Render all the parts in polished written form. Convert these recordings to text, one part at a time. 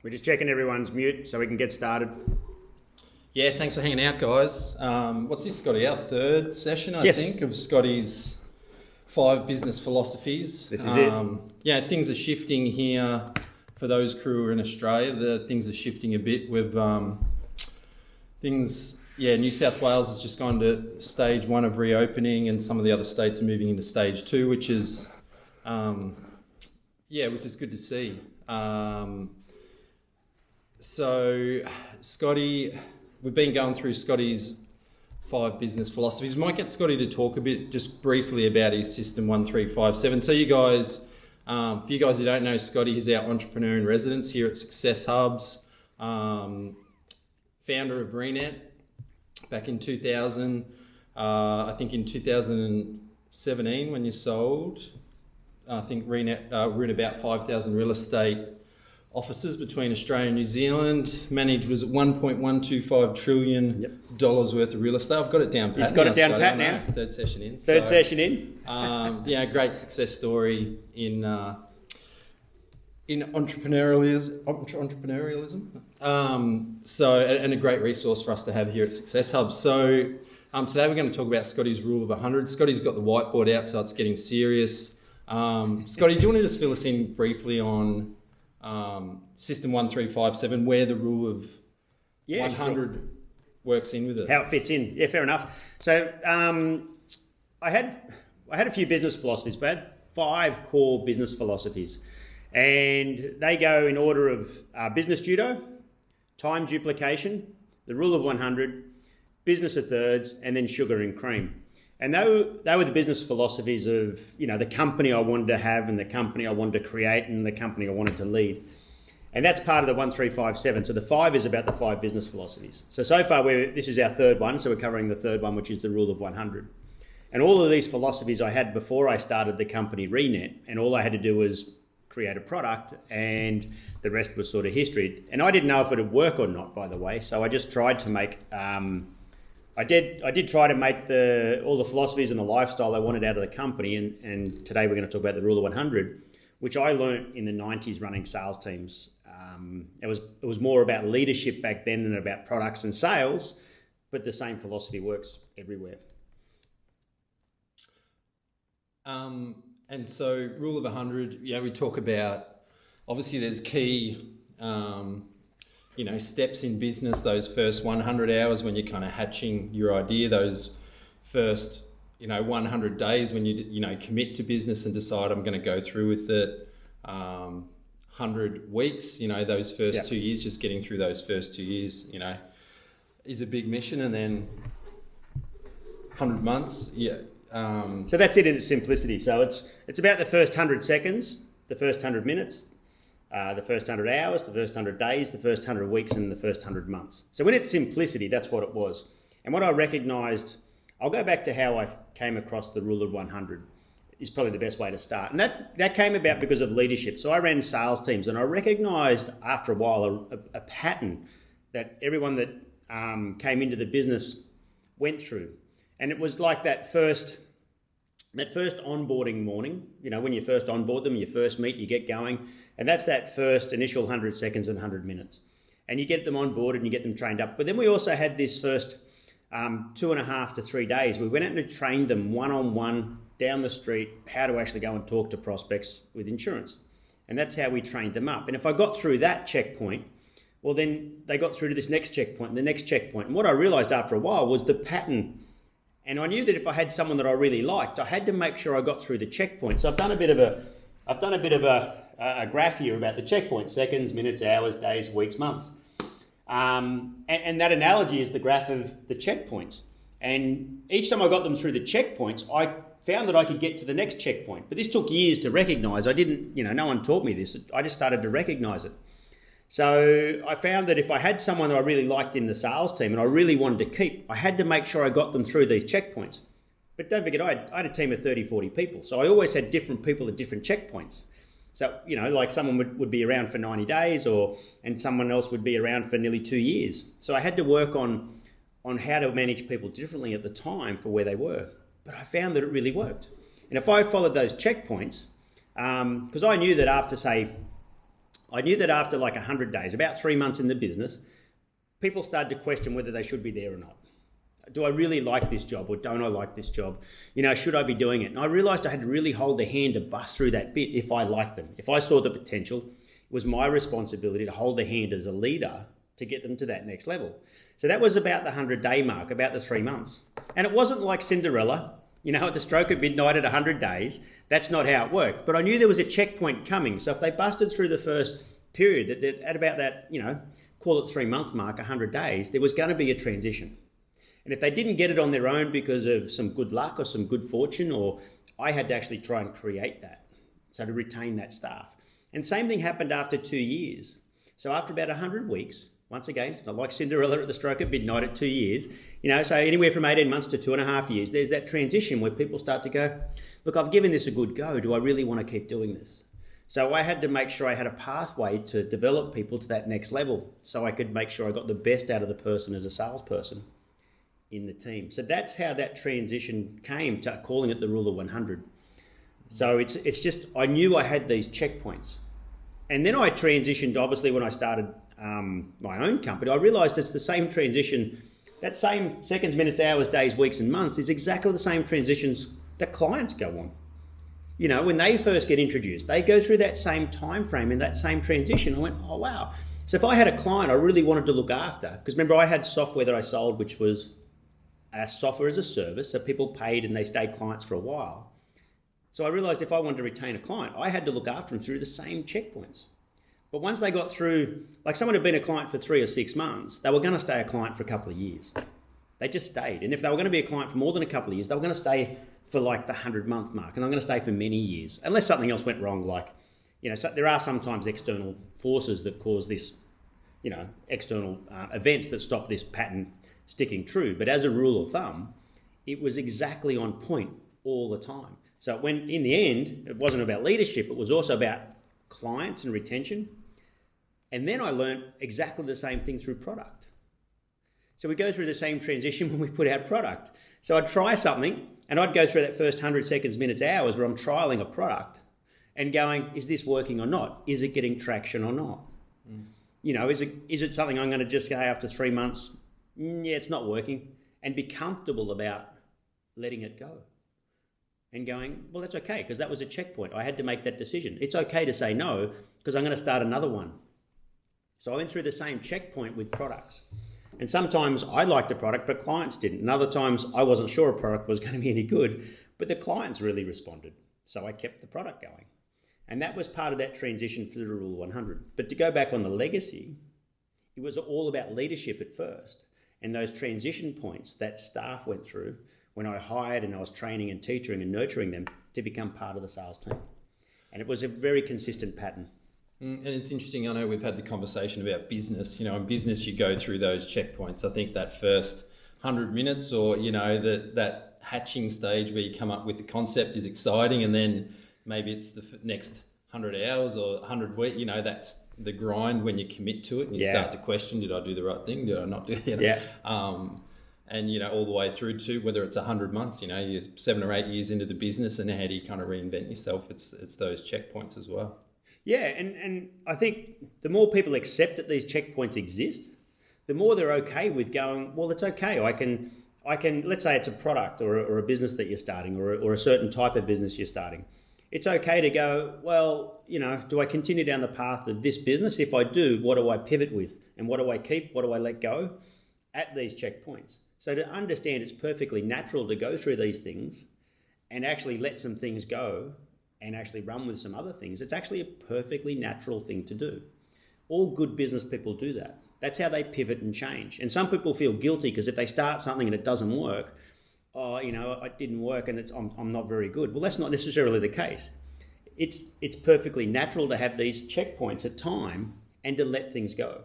We're just checking everyone's mute so we can get started. Yeah, thanks for hanging out, guys. What's this, Scotty? Our third session, I think, of Scotty's 5 business philosophies. This is it. Yeah, things are shifting here for those crew who are in Australia. Things are shifting a bit with New South Wales has just gone to stage 1 of reopening, and some of the other states are moving into stage 2, which is good to see. So, Scotty, we've been going through Scotty's 5 business philosophies. We might get Scotty to talk a bit, just briefly, about his system 1357. So, you guys, for you guys who don't know Scotty, he's our entrepreneur in residence here at Success Hubs, founder of Renet back in 2000. I think in 2017 when you sold, I think Renet, we're in about 5,000 real estate offices between Australia and New Zealand. Managed was $1.125 trillion worth of real estate. I've got it down pat. He's got it down pat now. Third session in. Third session in. Great success story in entrepreneurialism. And a great resource for us to have here at Success Hub. So today we're going to talk about Scotty's rule of 100. Scotty's got the whiteboard out, so it's getting serious. Scotty, do you want to just fill us in briefly on System 1357, where the rule of 100 works in with it? How it fits in. Yeah, fair enough. So I had a few business philosophies, but I had 5 core business philosophies. And they go in order of business judo, time duplication, the rule of 100, business of thirds, and then sugar and cream. And they were the business philosophies of, the company I wanted to have and the company I wanted to create and the company I wanted to lead. And that's part of the 1357. So the 5 is about the 5 business philosophies. So far, this is our third one. So we're covering the third one, which is the rule of 100. And all of these philosophies I had before I started the company Renet, and all I had to do was create a product, and the rest was sort of history. And I didn't know if it would work or not, by the way. So I just tried to make... I did try to make all the philosophies and the lifestyle I wanted out of the company, and today we're going to talk about the rule of 100, which I learned in the 90s running sales teams. It was more about leadership back then than about products and sales, but the same philosophy works everywhere. And so rule of 100, we talk about, obviously there's key steps in business, those first 100 hours when you're kind of hatching your idea, those first, 100 days when you commit to business and decide I'm going to go through with it, 100 weeks, those first 2 years, just getting through those first 2 years, is a big mission. And then 100 months, So that's it in its simplicity. So it's about the first 100 seconds, the first 100 minutes, the first 100 hours, the first 100 days, the first 100 weeks, and the first 100 months. So in its simplicity, that's what it was. And what I recognised, I'll go back to how I came across the rule of 100, is probably the best way to start. And that came about because of leadership. So I ran sales teams, and I recognised after a while a pattern that everyone that came into the business went through. And it was like that first onboarding morning, when you first onboard them, you first meet, you get going. And that's that first initial 100 seconds and 100 minutes. And you get them on board and you get them trained up. But then we also had this first 2.5 to 3 days. We went out and trained them one-on-one down the street, how to actually go and talk to prospects with insurance. And that's how we trained them up. And if I got through that checkpoint, well, then they got through to this next checkpoint and the next checkpoint. And what I realized after a while was the pattern. And I knew that if I had someone that I really liked, I had to make sure I got through the checkpoint. So I've done a bit of a graph here about the checkpoint: seconds, minutes, hours, days, weeks, months. And that analogy is the graph of the checkpoints. And each time I got them through the checkpoints, I found that I could get to the next checkpoint. But this took years to recognize. I didn't, no one taught me this. I just started to recognize it. So I found that if I had someone that I really liked in the sales team and I really wanted to keep, I had to make sure I got them through these checkpoints. But don't forget, I had a team of 30, 40 people. So I always had different people at different checkpoints. So, like someone would be around for 90 days and someone else would be around for nearly 2 years. So I had to work on how to manage people differently at the time for where they were. But I found that it really worked. And if I followed those checkpoints, because I knew that after, say, I knew that after like 100 days, about 3 months in the business, people started to question whether they should be there or not. Do I really like this job or don't I like this job? Should I be doing it? And I realized I had to really hold their hand to bust through that bit if I liked them. If I saw the potential, it was my responsibility to hold their hand as a leader to get them to that next level. So that was about the 100-day mark, about the 3 months. And it wasn't like Cinderella, at the stroke of midnight at 100 days. That's not how it worked. But I knew there was a checkpoint coming. So if they busted through the first period, at about that, call it 3 month mark, 100 days, there was going to be a transition. And if they didn't get it on their own because of some good luck or some good fortune, or I had to actually try and create that, so to retain that staff. And same thing happened after 2 years. So after about 100 weeks, once again, it's not like Cinderella at the stroke of midnight at 2 years, so anywhere from 18 months to 2.5 years, there's that transition where people start to go, look, I've given this a good go. Do I really want to keep doing this? So I had to make sure I had a pathway to develop people to that next level so I could make sure I got the best out of the person as a salesperson in the team. So that's how that transition came to calling it the rule of 100. So it's just, I knew I had these checkpoints. And then I transitioned, obviously, when I started my own company, I realized it's the same transition, that same seconds, minutes, hours, days, weeks, and months is exactly the same transitions that clients go on. When they first get introduced, they go through that same time frame and that same transition. I went, oh, wow. So if I had a client I really wanted to look after, because remember I had software that I sold, which was software as a service, so people paid and they stayed clients for a while. So I realized if I wanted to retain a client, I had to look after them through the same checkpoints. But once they got through, like someone had been a client for 3 or 6 months, they were going to stay a client for a couple of years. They just stayed. And if they were going to be a client for more than a couple of years, they were going to stay for like the 100-month mark, and I'm going to stay for many years, unless something else went wrong. Like, so there are sometimes external forces that cause this, external events that stop this pattern sticking true. But as a rule of thumb, it was exactly on point all the time. So when in the end, it wasn't about leadership, it was also about clients and retention. And then I learned exactly the same thing through product. So we go through the same transition when we put out product. So I'd try something and I'd go through that first 100 seconds, minutes, hours where I'm trialing a product and going, is this working or not? Is it getting traction or not? Is it something I'm going to just say after 3 months, yeah, it's not working, and be comfortable about letting it go and going, well, that's okay, because that was a checkpoint. I had to make that decision. It's okay to say no, because I'm going to start another one. So I went through the same checkpoint with products. And sometimes I liked a product, but clients didn't. And other times I wasn't sure a product was going to be any good, but the clients really responded. So I kept the product going. And that was part of that transition through the Rule of 100. But to go back on the legacy, it was all about leadership at first. And those transition points that staff went through when I hired and I was training and teaching and nurturing them to become part of the sales team. And it was a very consistent pattern. And it's interesting, I know we've had the conversation about business. In business you go through those checkpoints. I think that first 100 minutes or, that hatching stage where you come up with the concept is exciting, and then maybe it's the next 100 hours or 100 weeks, that's the grind when you commit to it and you start to question, did I do the right thing? Did I not do it? And, all the way through to whether it's 100 months, you're 7 or 8 years into the business, and how do you kind of reinvent yourself? It's those checkpoints as well. Yeah, and I think the more people accept that these checkpoints exist, the more they're okay with going, well, it's okay. I can. Let's say it's a product or a business that you're starting or a certain type of business you're starting. It's okay to go, well, do I continue down the path of this business? If I do, what do I pivot with? And what do I keep? What do I let go at these checkpoints? So to understand it's perfectly natural to go through these things and actually let some things go and actually run with some other things. It's actually a perfectly natural thing to do. All good business people do that. That's how they pivot and change. And some people feel guilty because if they start something and it doesn't work, it didn't work and I'm not very good. Well, that's not necessarily the case. It's perfectly natural to have these checkpoints at time and to let things go.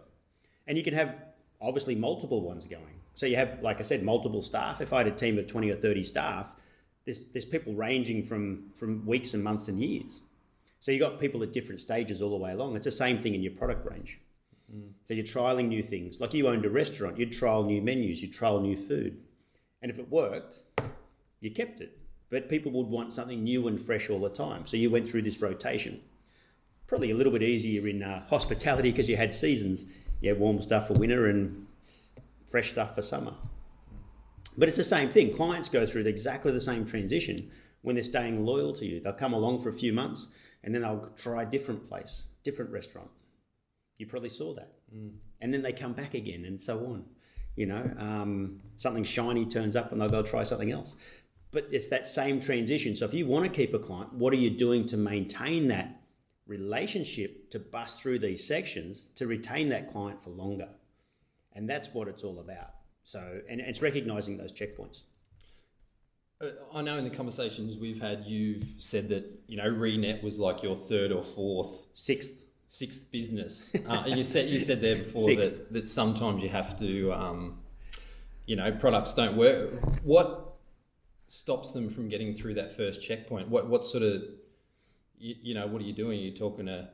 And you can have obviously multiple ones going. So you have, like I said, multiple staff. If I had a team of 20 or 30 staff, there's people ranging from weeks and months and years. So you've got people at different stages all the way along. It's the same thing in your product range. So you're trialing new things. Like you owned a restaurant, you'd trial new menus, you'd trial new food. And if it worked, you kept it. But people would want something new and fresh all the time. So you went through this rotation. Probably a little bit easier in hospitality because you had seasons. You had warm stuff for winter and fresh stuff for summer. But it's the same thing. Clients go through exactly the same transition when they're staying loyal to you. They'll come along for a few months and then they'll try a different place, different restaurant. You probably saw that. And then they come back again and so on. You know, something shiny turns up and they'll go try something else. But it's that same transition. So if you want to keep a client, what are you doing to maintain that relationship, to bust through these sections, to retain that client for longer? And that's what it's all about. So, and it's recognizing those checkpoints. I know in the conversations we've had, you've said that, you know, Renet was like your third or fourth, sixth business. And you said there before that sometimes you have to, you know, products don't work. What stops them from getting through that first checkpoint? What sort of, you know, what are you doing? Are you talking to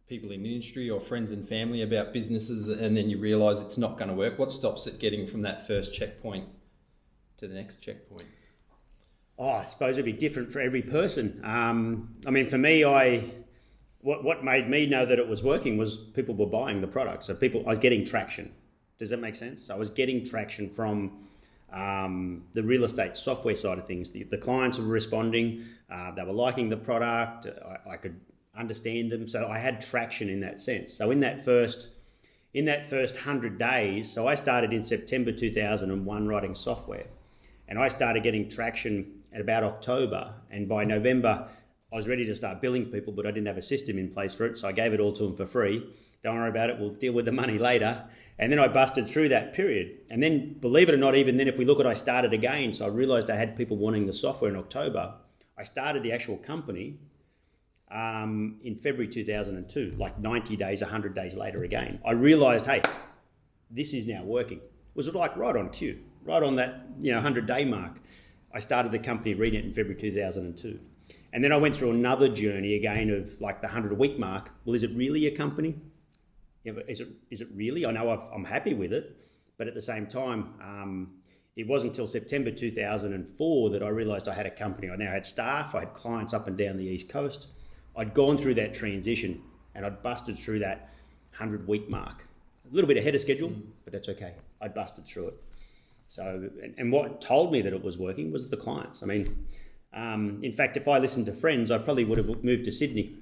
people in the industry or friends and family about businesses, and then you realise it's not going to work? What stops it getting from that first checkpoint to the next checkpoint? Oh, I suppose it'd be different for every person. I mean, for me, what made me know that it was working was people were buying the product. So I was getting traction. Does that make sense? So I was getting traction from the real estate software side of things. The clients were responding. They were liking the product. I could understand them. So I had traction in that sense. So in that first 100 days, so I started in September 2001 writing software, and I started getting traction at about October, and by November I was ready to start billing people, but I didn't have a system in place for it, so I gave it all to them for free. Don't worry about it, we'll deal with the money later. And then I busted through that period. And then, believe it or not, even then, if we look at, I started again, so I realised I had people wanting the software in October. I started the actual company in February 2002, like 90 days, 100 days later again. I realised, hey, this is now working. It was like right on cue, right on that 100-day mark. I started the company Renet in February 2002. And then I went through another journey again of like the 100-week mark. Well, is it really a company? Yeah, but is it really? I know I'm happy with it, but at the same time, it wasn't until September 2004 that I realised I had a company. I now had staff, I had clients up and down the East Coast. I'd gone through that transition and I'd busted through that 100-week mark. A little bit ahead of schedule, but that's okay. I busted through it. So, and what told me that it was working was the clients. I mean, in fact, if I listened to friends, I probably would have moved to Sydney.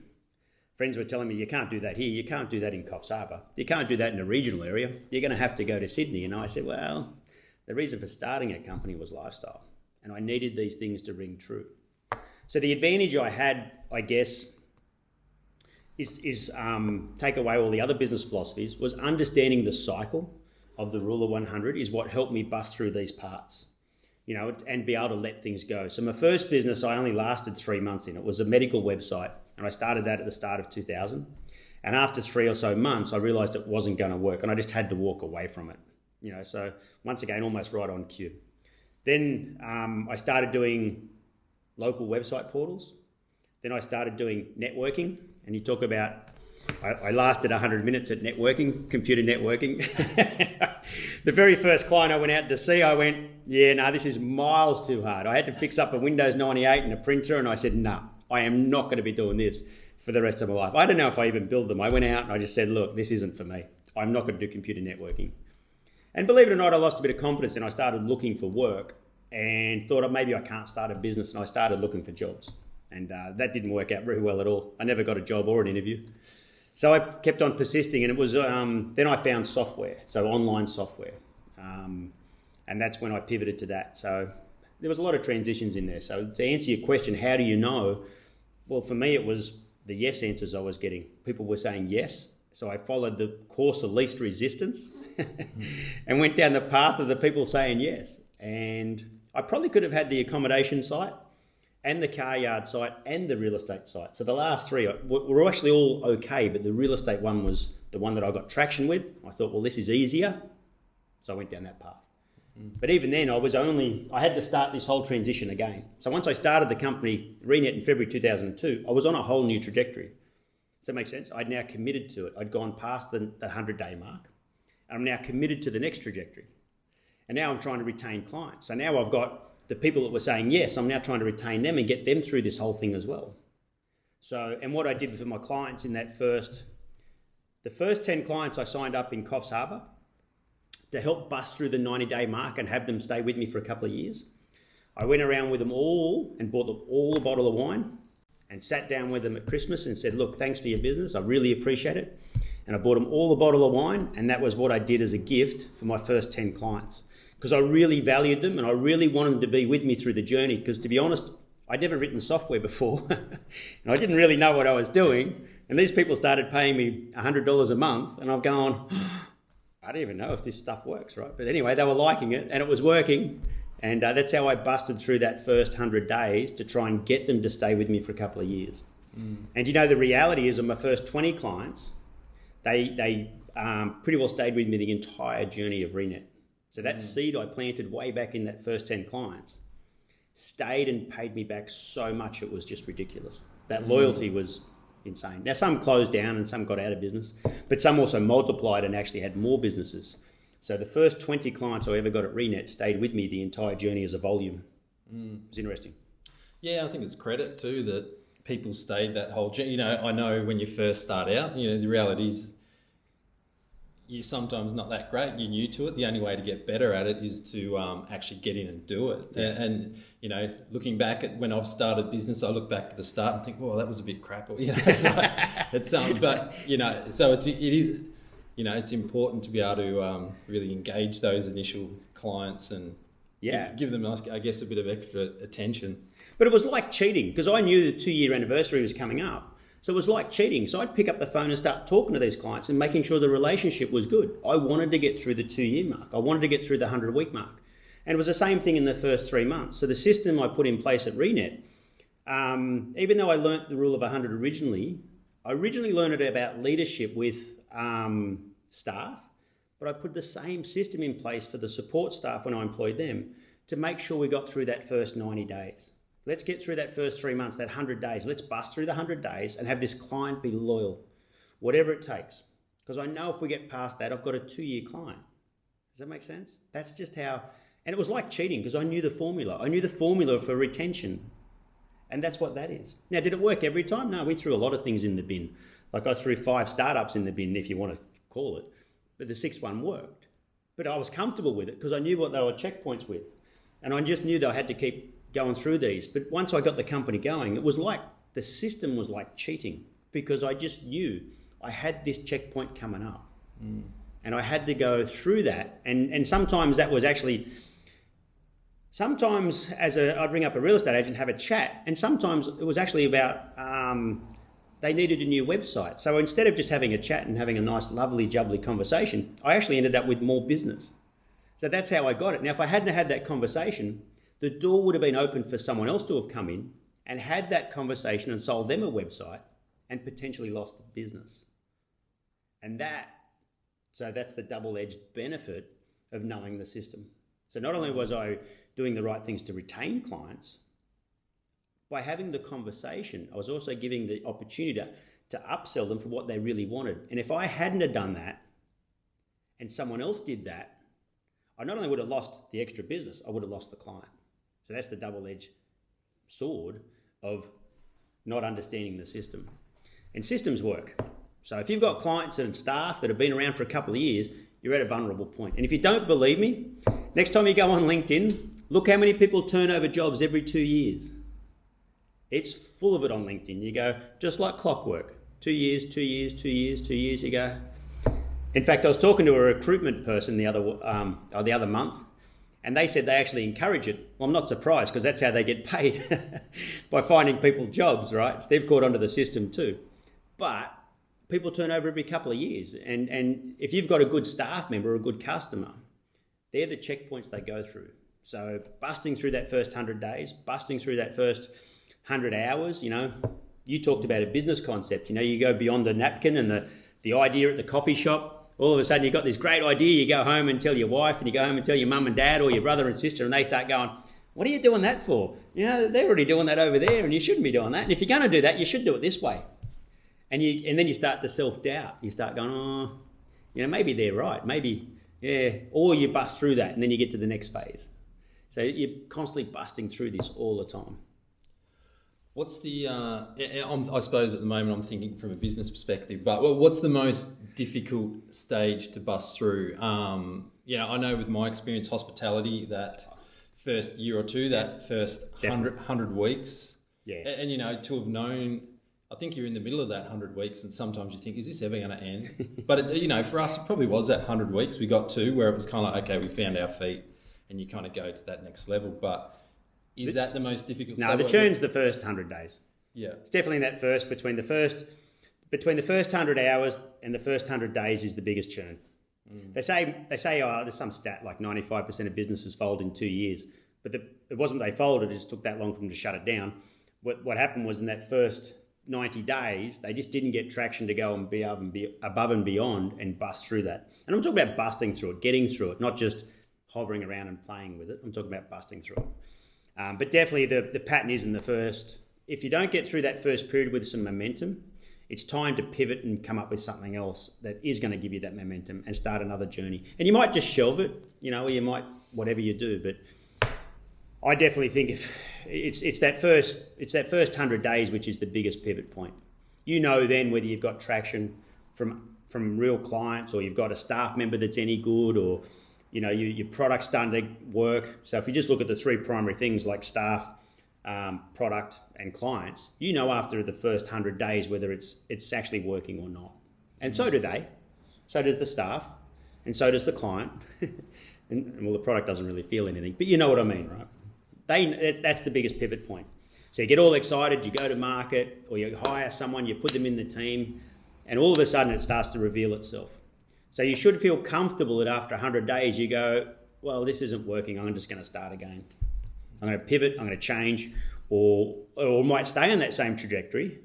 Friends were telling me, you can't do that here, you can't do that in Coffs Harbour, you can't do that in a regional area, you're going to have to go to Sydney. And I said, well, the reason for starting a company was lifestyle, and I needed these things to ring true. So the advantage I had, I guess, is take away all the other business philosophies, was understanding the cycle of the rule of 100 is what helped me bust through these parts, and be able to let things go. So my first business, I only lasted 3 months in. It was a medical website, and I started that at the start of 2000. And after 3 or so months, I realised it wasn't going to work, and I just had to walk away from it. So once again, almost right on cue. Then I started doing local website portals. Then I started doing networking, and you talk about, I lasted 100 minutes at networking, computer networking. The very first client I went out to see, I went, this is miles too hard. I had to fix up a Windows 98 and a printer, and I said, I am not going to be doing this for the rest of my life. I don't know if I even build them. I went out and I just said, look, this isn't for me. I'm not going to do computer networking. And believe it or not, I lost a bit of confidence, and I started looking for work and thought maybe I can't start a business, and I started looking for jobs. And that didn't work out very well at all. I never got a job or an interview. So I kept on persisting, and it was then I found software, so online software. And that's when I pivoted to that. So there was a lot of transitions in there. So to answer your question, how do you know? Well, for me, it was the yes answers I was getting. People were saying yes. So I followed the course of least resistance and went down the path of the people saying yes. And I probably could have had the accommodation site and the car yard site and the real estate site. So the last three were actually all okay, but the real estate one was the one that I got traction with. I thought, well, this is easier. So I went down that path. But even then, I had to start this whole transition again. So once I started the company, Renet, in February 2002, I was on a whole new trajectory. Does that make sense? I'd now committed to it. I'd gone past the 100-day mark. And I'm now committed to the next trajectory. And now I'm trying to retain clients. So now I've got the people that were saying yes, I'm now trying to retain them and get them through this whole thing as well. So, and what I did for my clients in the first 10 clients I signed up in Coffs Harbour to help bust through the 90-day mark and have them stay with me for a couple of years. I went around with them all and bought them all a bottle of wine and sat down with them at Christmas and said, look, thanks for your business. I really appreciate it. And I bought them all a bottle of wine, and that was what I did as a gift for my first 10 clients, because I really valued them and I really wanted them to be with me through the journey, because to be honest, I'd never written software before and I didn't really know what I was doing. And these people started paying me $100 a month and I'm going, I don't even know if this stuff works, right? But anyway, they were liking it and it was working. And that's how I busted through that first 100 days to try and get them to stay with me for a couple of years. And the reality is, on my first 20 clients, they pretty well stayed with me the entire journey of ReNet. So that seed I planted way back in that first 10 clients stayed and paid me back so much it was just ridiculous. That loyalty was insane. Now, some closed down and some got out of business, but some also multiplied and actually had more businesses. So the first 20 clients I ever got at ReNet stayed with me the entire journey as a volume. It's interesting. Yeah, I think it's credit too that people stayed that whole journey. I know when you first start out, the reality is you're sometimes not that great. You're new to it. The only way to get better at it is to actually get in and do it. Yeah. And looking back at when I've started business, I look back to the start and think, well, that was a bit crap. So it's important to be able to really engage those initial clients and give them, I guess, a bit of extra attention. But it was like cheating, because I knew the 2-year anniversary was coming up. So it was like cheating. So I'd pick up the phone and start talking to these clients and making sure the relationship was good. I wanted to get through the 2-year mark. I wanted to get through the 100-week mark. And it was the same thing in the first 3 months. So the system I put in place at ReNet, even though I learnt the rule of 100 originally, I originally learned it about leadership with staff, but I put the same system in place for the support staff when I employed them to make sure we got through that first 90 days. Let's get through that first 3 months, that 100 days. Let's bust through the 100 days and have this client be loyal, whatever it takes. Because I know if we get past that, I've got a 2-year client. Does that make sense? That's just how, and it was like cheating because I knew the formula. I knew the formula for retention. And that's what that is. Now, did it work every time? No, we threw a lot of things in the bin. Like I threw 5 startups in the bin, if you want to call it. But the 6th one worked. But I was comfortable with it because I knew what they were checkpoints with. And I just knew that I had to keep going through these. But once I got the company going, it was like the system was like cheating because I just knew I had this checkpoint coming up. And I had to go through that. And sometimes that was actually, I'd ring up a real estate agent, have a chat, and sometimes it was actually about they needed a new website. So instead of just having a chat and having a nice, lovely, jubbly conversation, I actually ended up with more business. So that's how I got it. Now, if I hadn't had that conversation, the door would have been open for someone else to have come in and had that conversation and sold them a website and potentially lost the business. And so that's the double-edged benefit of knowing the system. So not only was I doing the right things to retain clients, by having the conversation, I was also giving the opportunity to upsell them for what they really wanted. And if I hadn't have done that and someone else did that, I not only would have lost the extra business, I would have lost the client. So that's the double-edged sword of not understanding the system. And systems work. So if you've got clients and staff that have been around for a couple of years, you're at a vulnerable point. And if you don't believe me, next time you go on LinkedIn, look how many people turn over jobs every 2 years. It's full of it on LinkedIn. You go, just like clockwork, 2 years, 2 years, 2 years, 2 years, you go. In fact, I was talking to a recruitment person the other month, and they said they actually encourage it. Well, I'm not surprised because that's how they get paid, by finding people jobs, right? So they've caught onto the system too. But people turn over every couple of years. And if you've got a good staff member or a good customer, they're the checkpoints they go through. So busting through that first 100 days, busting through that first 100 hours, you talked about a business concept. You go beyond the napkin and the idea at the coffee shop. All of a sudden, you've got this great idea, you go home and tell your wife, and you go home and tell your mum and dad or your brother and sister, and they start going, what are you doing that for? They're already doing that over there, and you shouldn't be doing that. And if you're going to do that, you should do it this way. And then you start to self-doubt. You start going, maybe they're right, maybe, yeah. Or you bust through that, and then you get to the next phase. So you're constantly busting through this all the time. What's the, I suppose at the moment I'm thinking from a business perspective, but what's the most difficult stage to bust through? I know with my experience, hospitality, that first year or two, that first 100 weeks. Yeah. And, to have known, I think you're in the middle of that 100 weeks and sometimes you think, is this ever going to end? But, for us, it probably was that 100 weeks we got to where it was kind of like, okay, we found our feet and you kind of go to that next level. But is that the most difficult? No, the churn's the first 100 days. Yeah. It's definitely that first, between the first 100 hours and the first 100 days is the biggest churn. They say, there's some stat like 95% of businesses fold in 2 years, but it wasn't they folded, it just took that long for them to shut it down. What happened was in that first 90 days, they just didn't get traction to go and be above and beyond and bust through that. And I'm talking about busting through it, getting through it, not just hovering around and playing with it. I'm talking about busting through it. But definitely the pattern is in the first, if you don't get through that first period with some momentum, it's time to pivot and come up with something else that is going to give you that momentum and start another journey. And you might just shelve it, or you might, whatever you do. But I definitely think if it's that first 100 days, which is the biggest pivot point. Then whether you've got traction from real clients or you've got a staff member that's any good or, your product's starting to work. So if you just look at the three primary things like staff, product and clients, after the first 100 days whether it's actually working or not. And so do they. So does the staff and so does the client. and the product doesn't really feel anything, but you know what I mean, right? That's the biggest pivot point. So you get all excited, you go to market or you hire someone, you put them in the team, and all of a sudden it starts to reveal itself. So you should feel comfortable that after 100 days you go, well, this isn't working, I'm just going to start again. I'm going to pivot, I'm going to change, or might stay on that same trajectory.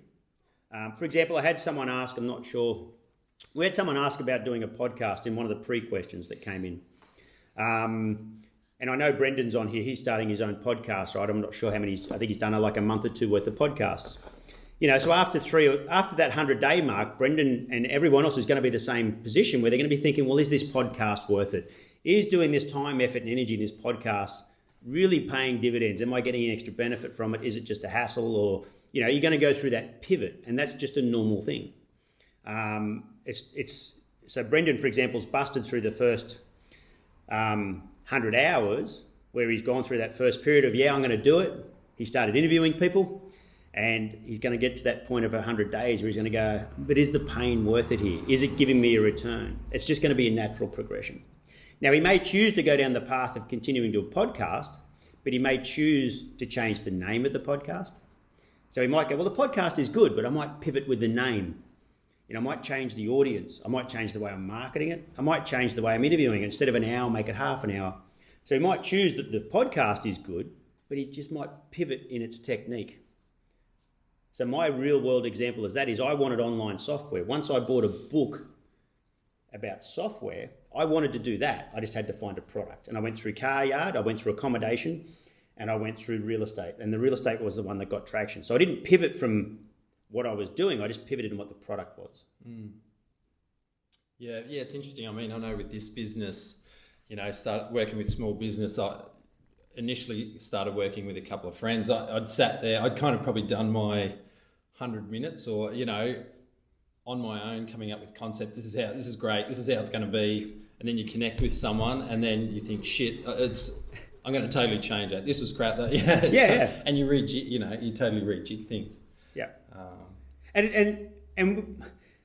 For example, I had someone ask, I'm not sure, we had someone ask about doing a podcast in one of the pre-questions that came in. And I know Brendan's on here, he's starting his own podcast, right? I'm not sure how many, I think he's done like a month or two worth of podcasts. So after that 100-day mark, Brendan and everyone else is going to be the same position where they're going to be thinking, well, is this podcast worth it? Is doing this time, effort and energy in this podcast really paying dividends? Am I getting an extra benefit from it? Is it just a hassle? Or, you're going to go through that pivot, and that's just a normal thing. So Brendan, for example, has busted through the first 100 hours where he's gone through that first period of, I'm going to do it. He started interviewing people, and he's going to get to that point of 100 days where he's going to go, but is the pain worth it here? Is it giving me a return? It's just going to be a natural progression. Now, he may choose to go down the path of continuing to do a podcast, but he may choose to change the name of the podcast. So he might go, well, the podcast is good, but I might pivot with the name. I might change the audience. I might change the way I'm marketing it. I might change the way I'm interviewing it. Instead of an hour, make it half an hour. So he might choose that the podcast is good, but he just might pivot in its technique. So my real world example is I wanted online software. Once I bought a book about software, I wanted to do that. I just had to find a product. And I went through car yard, I went through accommodation, and I went through real estate. And the real estate was the one that got traction. So I didn't pivot from what I was doing, I just pivoted in what the product was. Yeah, it's interesting. I mean, I know with this business, start working with small business, I initially started working with a couple of friends. I'd sat there, I'd kind of probably done my 100 minutes or, on my own, coming up with concepts. This is great, this is how it's going to be. And then you connect with someone and then you think, shit, I'm going to totally change it. This was crap. And you rejig, you totally rejig things. Yeah. And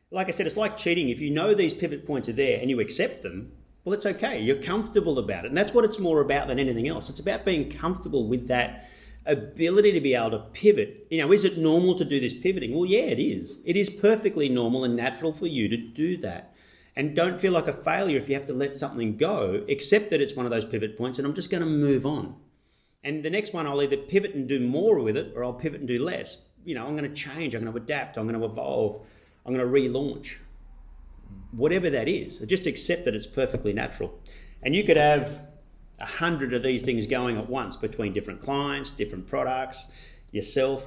like I said, it's like cheating. If you know these pivot points are there and you accept them, well, it's okay. You're comfortable about it. And that's what it's more about than anything else. It's about being comfortable with that ability to be able to pivot. Is it normal to do this pivoting? Well, yeah, it is. It is perfectly normal and natural for you to do that. And don't feel like a failure if you have to let something go. Accept that it's one of those pivot points and I'm just going to move on. And the next one, I'll either pivot and do more with it or I'll pivot and do less. I'm going to change, I'm going to adapt, I'm going to evolve, I'm going to relaunch. Whatever that is, just accept that it's perfectly natural. And you could have 100 of these things going at once between different clients, different products, yourself.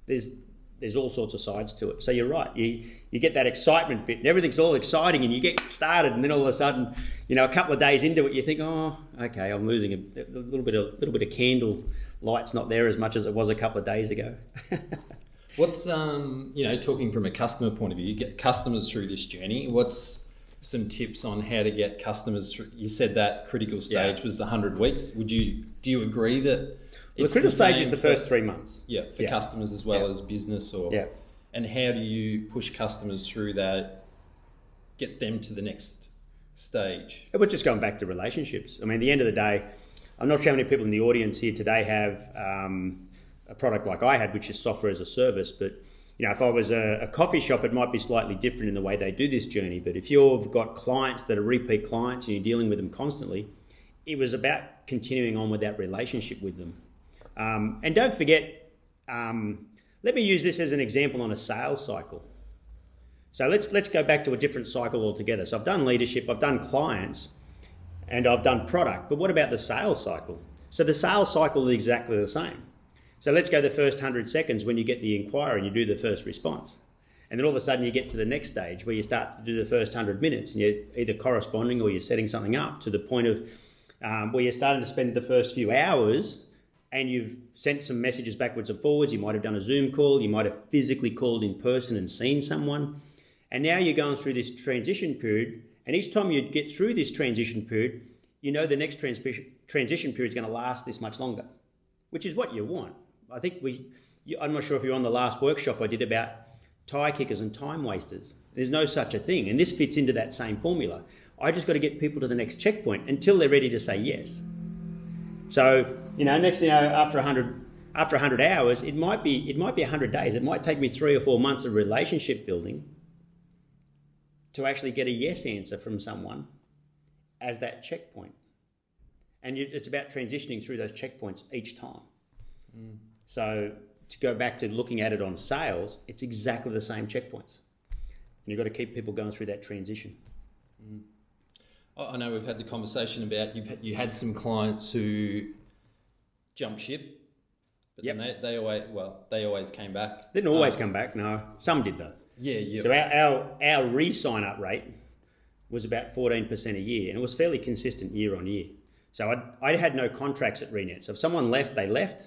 There's all sorts of sides to it. So you're right. You get that excitement bit and everything's all exciting and you get started and then all of a sudden, a couple of days into it, you think, oh, okay, I'm losing a little bit of candle light's not there as much as it was a couple of days ago. What's, talking from a customer point of view, you get customers through this journey. What's some tips on how to get customers through? You said that critical stage was the 100 weeks. Do you agree that the critical stage is the first 3 months? Yeah, for customers as well as business and how do you push customers through that, get them to the next stage? We're just going back to relationships. I mean, at the end of the day, I'm not sure how many people in the audience here today have a product like I had, which is software as a service. But if I was a coffee shop, it might be slightly different in the way they do this journey. But if you've got clients that are repeat clients and you're dealing with them constantly, it was about continuing on with that relationship with them. And don't forget, let me use this as an example on a sales cycle. So let's go back to a different cycle altogether. So I've done leadership, I've done clients, and I've done product. But what about the sales cycle? So the sales cycle is exactly the same. So let's go the first 100 seconds when you get the inquiry and you do the first response. And then all of a sudden you get to the next stage where you start to do the first 100 minutes and you're either corresponding or you're setting something up to the point of where you're starting to spend the first few hours and you've sent some messages backwards and forwards. You might have done a Zoom call. You might have physically called in person and seen someone. And now you're going through this transition period. And each time you get through this transition period, the next transition period is going to last this much longer, which is what you want. I think I'm not sure if you're on the last workshop I did about tie kickers and time wasters. There's no such a thing. And this fits into that same formula. I just got to get people to the next checkpoint until they're ready to say yes. So, next thing you know, after 100 hours, it might be 100 days. It might take me 3 or 4 months of relationship building to actually get a yes answer from someone as that checkpoint. And it's about transitioning through those checkpoints each time. Mm. So to go back to looking at it on sales, it's exactly the same checkpoints. And you've got to keep people going through that transition. Mm. I know we've had the conversation about you had some clients who jumped ship, but then they always came back. Didn't always come back, no. Some did though. Yeah. So our re-sign up rate was about 14% a year, and it was fairly consistent year on year. So I had no contracts at Renet. So if someone left, they left.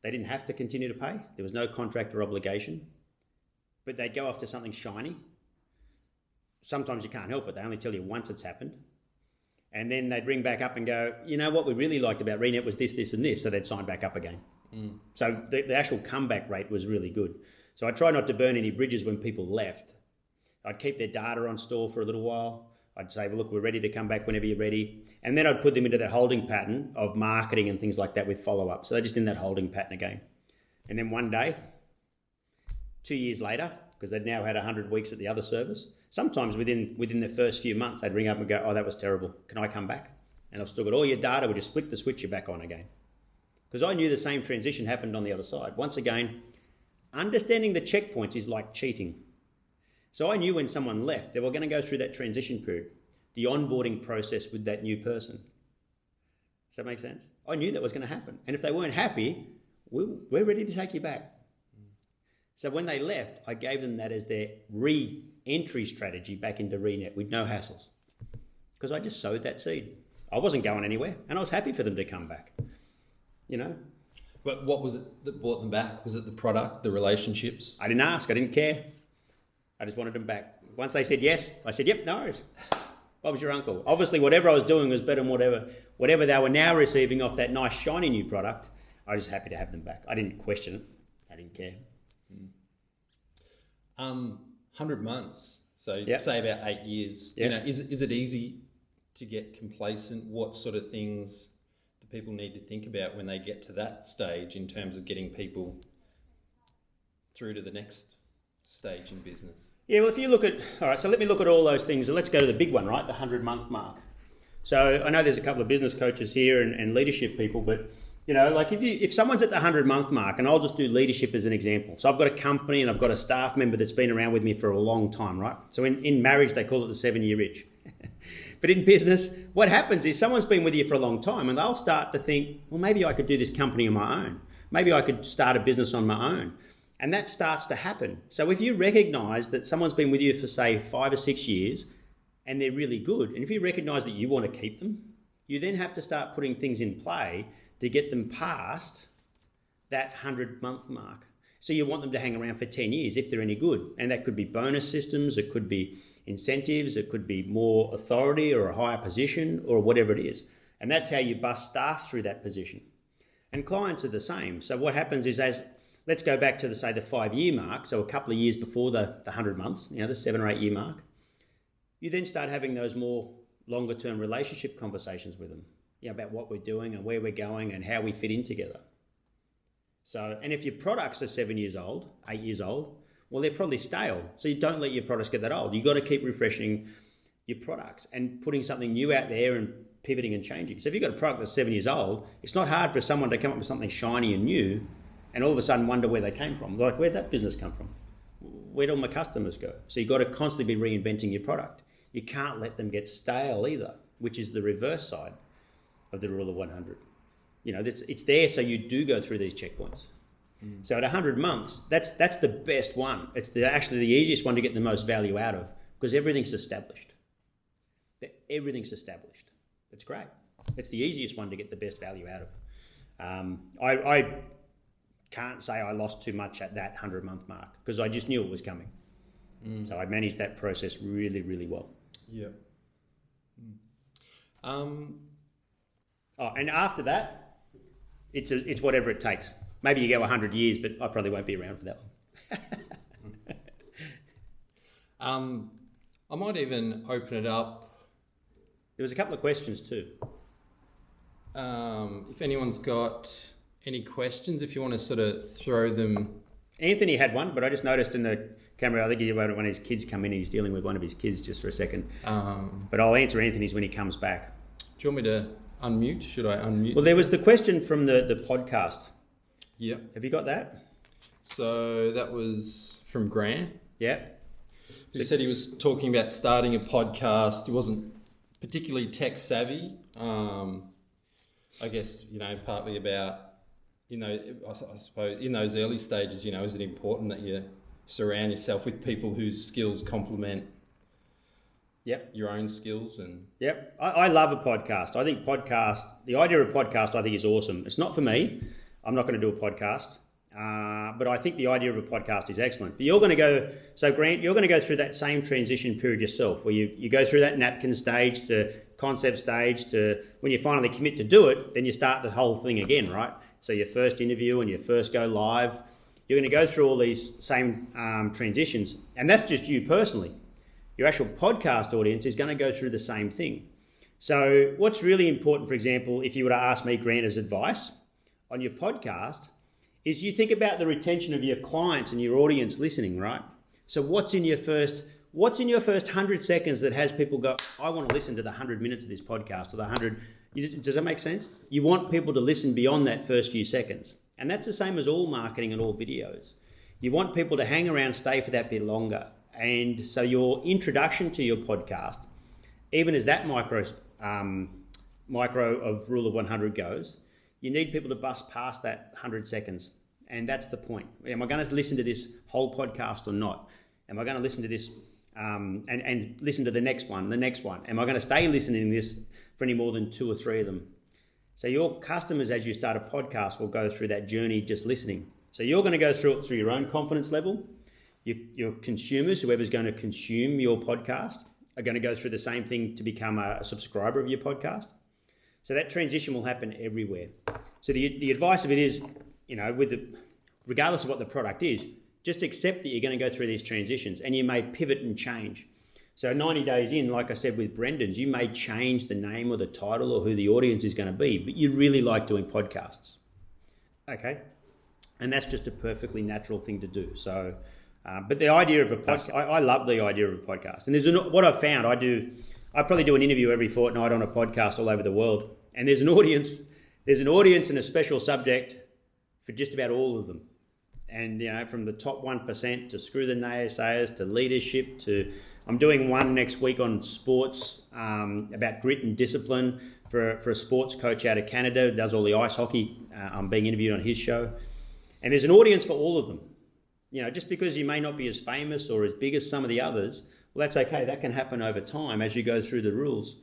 They didn't have to continue to pay. There was no contract or obligation, but they'd go after something shiny. Sometimes you can't help it. They only tell you once it's happened. And then they'd ring back up and go, what we really liked about Renet was this, this, and this. So they'd sign back up again. Mm. So the actual comeback rate was really good. So I try not to burn any bridges when people left. I'd keep their data on store for a little while. I'd say, well, look, we're ready to come back whenever you're ready. And then I'd put them into that holding pattern of marketing and things like that with follow-up. So they're just in that holding pattern again. And then one day, 2 years later, because they'd now had 100 weeks at the other service, sometimes within the first few months, they'd ring up and go, oh, that was terrible. Can I come back? And I've still got all your data. We'll just flick the switch, you're back on again. Because I knew the same transition happened on the other side. Once again, understanding the checkpoints is like cheating. So I knew when someone left, they were going to go through that transition period, the onboarding process with that new person. Does that make sense? I knew that was going to happen. And if they weren't happy, we're ready to take you back. So when they left, I gave them that as their re-entry strategy back into Renet with no hassles. Because I just sowed that seed. I wasn't going anywhere, and I was happy for them to come back. But what was it that brought them back? Was it the product, the relationships? I didn't ask. I didn't care. I just wanted them back. Once they said yes, I said, yep, no worries. Bob's your uncle. Obviously, whatever I was doing was better than whatever they were now receiving off that nice, shiny new product. I was just happy to have them back. I didn't question it. I didn't care. 100 months. So yep. Say about 8 years. Yep. Is it easy to get complacent? What sort of things do people need to think about when they get to that stage in terms of getting people through to the next stage in business? Yeah, well, if you look at, all right, so let me look at all those things. Let's go to the big one, right? The 100-month mark. So I know there's a couple of business coaches here and leadership people, but like if someone's at the 100-month mark, and I'll just do leadership as an example. So I've got a company and I've got a staff member that's been around with me for a long time, right? So in marriage, they call it the 7-year itch. But in business, what happens is someone's been with you for a long time and they'll start to think, well, maybe I could do this company on my own. Maybe I could start a business on my own. And that starts to happen. So if you recognize that someone's been with you for, say, 5 or 6 years and they're really good, and if you recognize that you want to keep them, you then have to start putting things in play to get them past that 100-month mark. So you want them to hang around for 10 years if they're any good. And that could be bonus systems, it could be incentives, it could be more authority or a higher position or whatever it is. And that's how you bust staff through that position. And clients are the same. So what happens is, let's go back to the 5-year mark, so a couple of years before the 100 months, the 7 or 8 year mark, you then start having those more longer term relationship conversations with them, about what we're doing and where we're going and how we fit in together. So, and if your products are 7 years old, 8 years old, well, they're probably stale. So you don't let your products get that old. You've got to keep refreshing your products and putting something new out there and pivoting and changing. So if you've got a product that's 7 years old, it's not hard for someone to come up with something shiny and new and all of a sudden wonder where they came from. Like, where'd that business come from? Where'd all my customers go? So you've got to constantly be reinventing your product. You can't let them get stale either, which is the reverse side of the rule of 100. It's there so you do go through these checkpoints. So at 100 months, that's the best one. It's actually the easiest one to get the most value out of because everything's established. Everything's established. It's great. It's the easiest one to get the best value out of. I can't say I lost too much at that 100-month mark because I just knew it was coming. So I managed that process really, really well. Yeah. And after that, it's whatever it takes. Maybe you go 100 years, but I probably won't be around for that long. I might even open it up. There was a couple of questions too. If anyone's got any questions, if you want to sort of throw them. Anthony had one, but I just noticed in the camera, I think he had one of his kids come in. He's dealing with one of his kids just for a second. But I'll answer Anthony's when he comes back. Do you want me to unmute? Should I unmute? Well, there was the question from the podcast. Yep. Have you got that? So that was from Grant. Yeah. He said he was talking about starting a podcast. He wasn't particularly tech savvy. I guess, partly about, I suppose in those early stages, is it important that you surround yourself with people whose skills complement your own skills? And Yep. I love a podcast. I think the idea of a podcast I think is awesome. It's not for me. I'm not going to do a podcast. But I think the idea of a podcast is excellent. But Grant, you're going to go through that same transition period yourself, where you go through that napkin stage to concept stage to when you finally commit to do it, then you start the whole thing again, right? So your first interview and your first go live, you're going to go through all these same transitions. And that's just you personally. Your actual podcast audience is going to go through the same thing. So what's really important, for example, if you were to ask me, Grant, as advice on your podcast, is you think about the retention of your clients and your audience listening, right? So what's in your first 100 seconds that has people go, I want to listen to the 100 minutes of this podcast or the 100, does that make sense? You want people to listen beyond that first few seconds. And that's the same as all marketing and all videos. You want people to hang around, stay for that bit longer. And so your introduction to your podcast, even as that micro of rule of 100 goes, you need people to bust past that 100 seconds. And that's the point. Am I going to listen to this whole podcast or not? Am I going to listen to this and listen to the next one? Am I going to stay listening to this for any more than 2 or 3 of them? So your customers, as you start a podcast, will go through that journey just listening. So you're going to go through it through your own confidence level. Your consumers, whoever's going to consume your podcast, are going to go through the same thing to become a subscriber of your podcast. So that transition will happen everywhere. So the advice of it is, regardless of what the product is, just accept that you're going to go through these transitions and you may pivot and change. So 90 days in, like I said with Brendan's, you may change the name or the title or who the audience is going to be, but you really like doing podcasts. Okay? And that's just a perfectly natural thing to do. So, but the idea of a podcast, I love the idea of a podcast. And what I've found, I probably do an interview every fortnight on a podcast all over the world. And there's an audience and a special subject for just about all of them. And, from the top 1% to screw the naysayers to leadership to, I'm doing one next week on sports about grit and discipline for a sports coach out of Canada who does all the ice hockey. I'm being interviewed on his show. And there's an audience for all of them. Just because you may not be as famous or as big as some of the others, well, that's okay. That can happen over time as you go through the rules.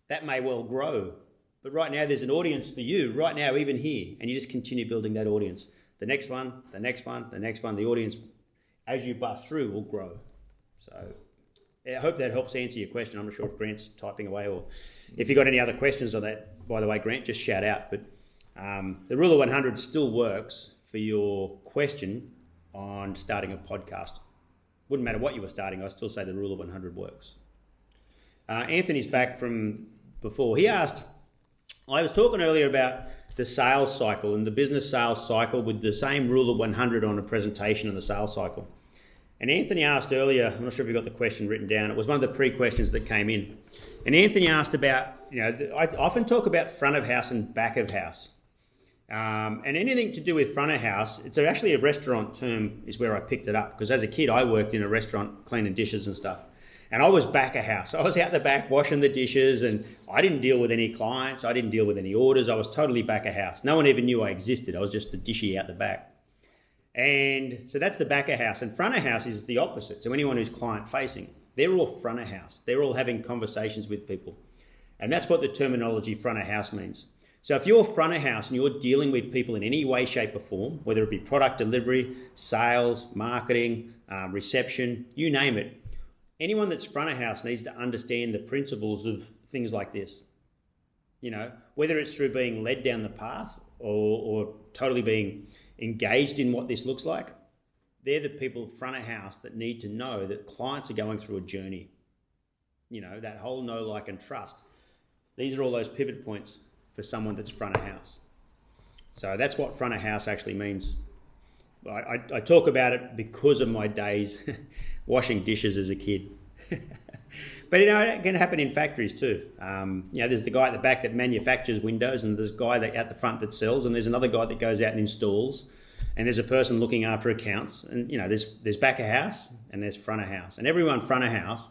That may well grow. But right now, there's an audience for you right now, even here. And you just continue building that audience. the next one, the next one, the next one. The audience, as you bust through, will grow. So I hope that helps answer your question. I'm not sure if Grant's typing away, or if you've got any other questions on that, by the way, Grant, just shout out. But the rule of 100 still works for your question on starting a podcast. Wouldn't matter what you were starting, I still say the rule of 100 works. Anthony's back from before. He asked, I was talking earlier about the sales cycle and the business sales cycle with the same rule of 100 on a presentation in the sales cycle. And Anthony asked earlier, I'm not sure if you got the question written down, it was one of the pre-questions that came in. And Anthony asked about, I often talk about front of house and back of house. And anything to do with front of house, it's actually a restaurant term is where I picked it up, because as a kid I worked in a restaurant cleaning dishes and stuff. And I was back of house. I was out the back washing the dishes, and I didn't deal with any clients. I didn't deal with any orders. I was totally back of house. No one even knew I existed. I was just the dishy out the back. And so that's the back of house. And front of house is the opposite. So anyone who's client facing, they're all front of house. They're all having conversations with people. And that's what the terminology front of house means. So if you're front of house and you're dealing with people in any way, shape or form, whether it be product delivery, sales, marketing, reception, you name it, anyone that's front of house needs to understand the principles of things like this. Whether it's through being led down the path or totally being engaged in what this looks like, they're the people front of house that need to know that clients are going through a journey. That whole know, like, and trust. These are all those pivot points for someone that's front of house. So that's what front of house actually means. I talk about it because of my days washing dishes as a kid. But it can happen in factories too. There's the guy at the back that manufactures windows, and there's a guy out the front that sells, and there's another guy that goes out and installs, and there's a person looking after accounts, and there's back of house and there's front of house, and everyone front of house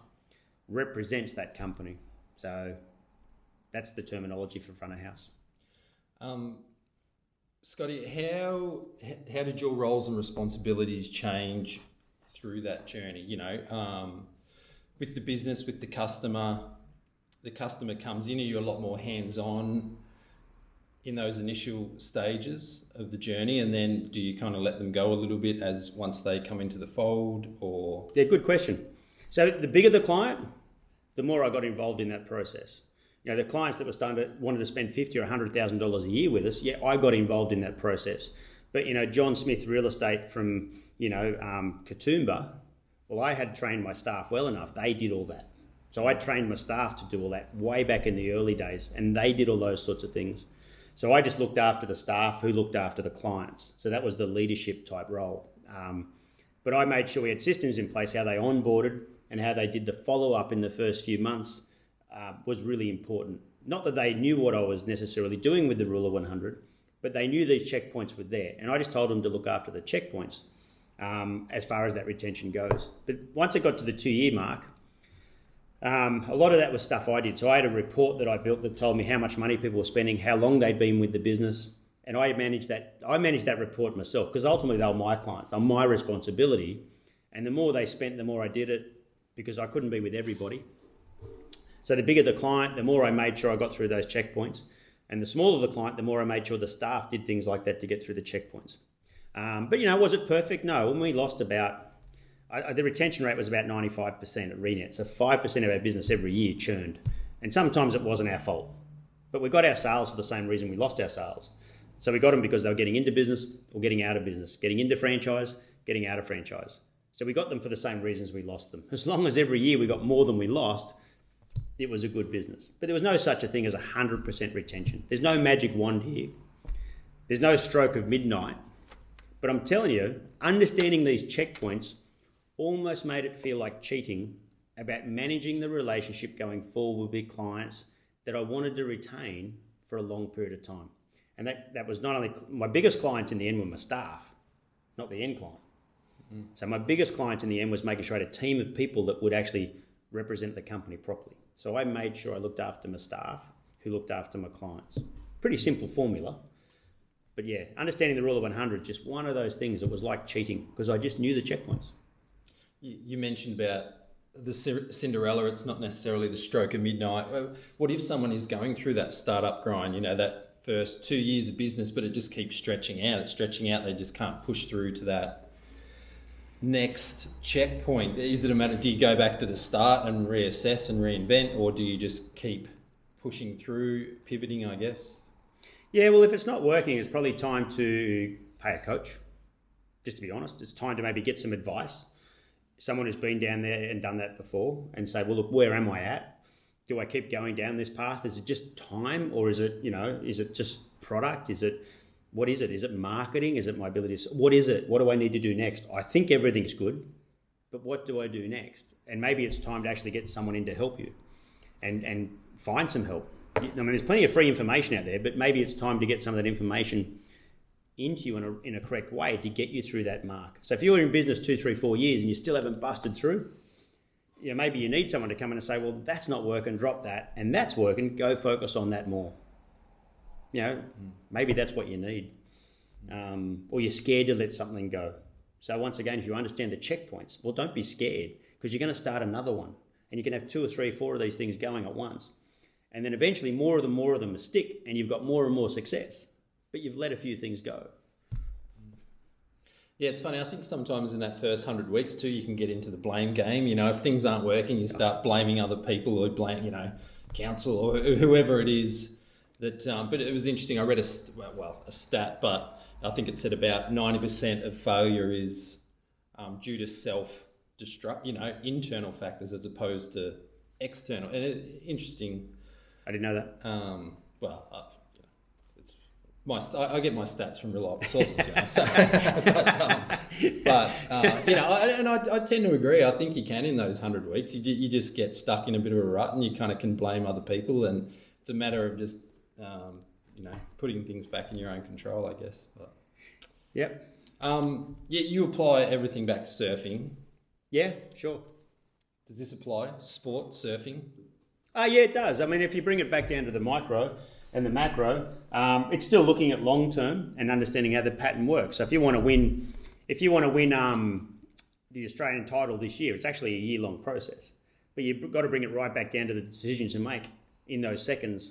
represents that company. So that's the terminology for front of house. Scotty, how did your roles and responsibilities change through that journey? With the business, with the customer comes in, are you a lot more hands-on in those initial stages of the journey, and then do you kind of let them go a little bit as once they come into the fold? Or Yeah, good question. So the bigger the client, the more I got involved in that process. The clients that wanted to spend $50,000 or $100,000 a year with us, I got involved in that process. But John Smith Real Estate from Katoomba, well, I had trained my staff well enough. They did all that. So I trained my staff to do all that way back in the early days, and they did all those sorts of things. So I just looked after the staff who looked after the clients. So that was the leadership type role. But I made sure we had systems in place, how they onboarded and how they did the follow-up in the first few months was really important. Not that they knew what I was necessarily doing with the rule of 100, but they knew these checkpoints were there. And I just told them to look after the checkpoints as far as that retention goes. But once it got to the 2-year mark, a lot of that was stuff I did. So I had a report that I built that told me how much money people were spending, how long they'd been with the business. And I managed that report myself, because ultimately they were my clients. They were my responsibility. And the more they spent, the more I did it, because I couldn't be with everybody. So the bigger the client, the more I made sure I got through those checkpoints. And the smaller the client, the more I made sure the staff did things like that to get through the checkpoints. But was it perfect? No. When we lost the retention rate was about 95% at Renet. So 5% of our business every year churned. And sometimes it wasn't our fault. But we got our sales for the same reason we lost our sales. So we got them because they were getting into business or getting out of business, getting into franchise, getting out of franchise. So we got them for the same reasons we lost them. As long as every year we got more than we lost, it was a good business. But there was no such a thing as 100% retention. There's no magic wand here. There's no stroke of midnight. But I'm telling you, understanding these checkpoints almost made it feel like cheating about managing the relationship going forward with clients that I wanted to retain for a long period of time. And that was not only my biggest clients in the end were my staff, not the end client. Mm. So my biggest clients in the end was making sure I had a team of people that would actually represent the company properly. So I made sure I looked after my staff who looked after my clients. Pretty simple formula. But yeah, understanding the rule of 100, just one of those things that was like cheating, because I just knew the checkpoints. You mentioned about the Cinderella, it's not necessarily the stroke of midnight. What if someone is going through that startup grind, that first 2 years of business, but it just keeps stretching out. It's stretching out. They just can't push through to that next checkpoint. Is it a matter, do you go back to the start and reassess and reinvent, or do you just keep pushing through, pivoting, I guess? Yeah, well, if it's not working, it's probably time to pay a coach. Just to be honest, it's time to maybe get some advice. Someone who's been down there and done that before, and say, well, look, where am I at? Do I keep going down this path? Is it just time, or is it, is it just product? What is it? Is it marketing? Is it my ability to, what is it? What do I need to do next? I think everything's good, but what do I do next? And maybe it's time to actually get someone in to help you and find some help. I mean, there's plenty of free information out there, but maybe it's time to get some of that information into you in a correct way to get you through that mark. So if you're in business 2, 3, 4 years and you still haven't busted through, maybe you need someone to come in and say, well, that's not working, drop that, and that's working, go focus on that more. Maybe that's what you need. Or you're scared to let something go. So once again, if you understand the checkpoints, well, don't be scared, because you're going to start another one, and you can have 2 or 3, 4 of these things going at once. And then eventually more of them stick, and you've got more and more success, but you've let a few things go. Yeah, it's funny. I think sometimes in that first 100 weeks too, you can get into the blame game. If things aren't working, you start blaming other people, or blame, council or whoever it is. That, but it was interesting. I read a stat, but I think it said about 90% of failure is due to self-destruct, internal factors as opposed to external. And interesting. I didn't know that. I get my stats from reliable sources, So, I tend to agree. I think you can in those 100 weeks. You just get stuck in a bit of a rut, and you kind of can blame other people, and it's a matter of just putting things back in your own control, I guess. But, yep. You apply everything back to surfing. Yeah, sure. Does this apply to sport, surfing? Yeah, it does. I mean, if you bring it back down to the micro and the macro, it's still looking at long term and understanding how the pattern works. So if you want to win the Australian title this year, it's actually a year-long process. But you've got to bring it right back down to the decisions you make in those seconds.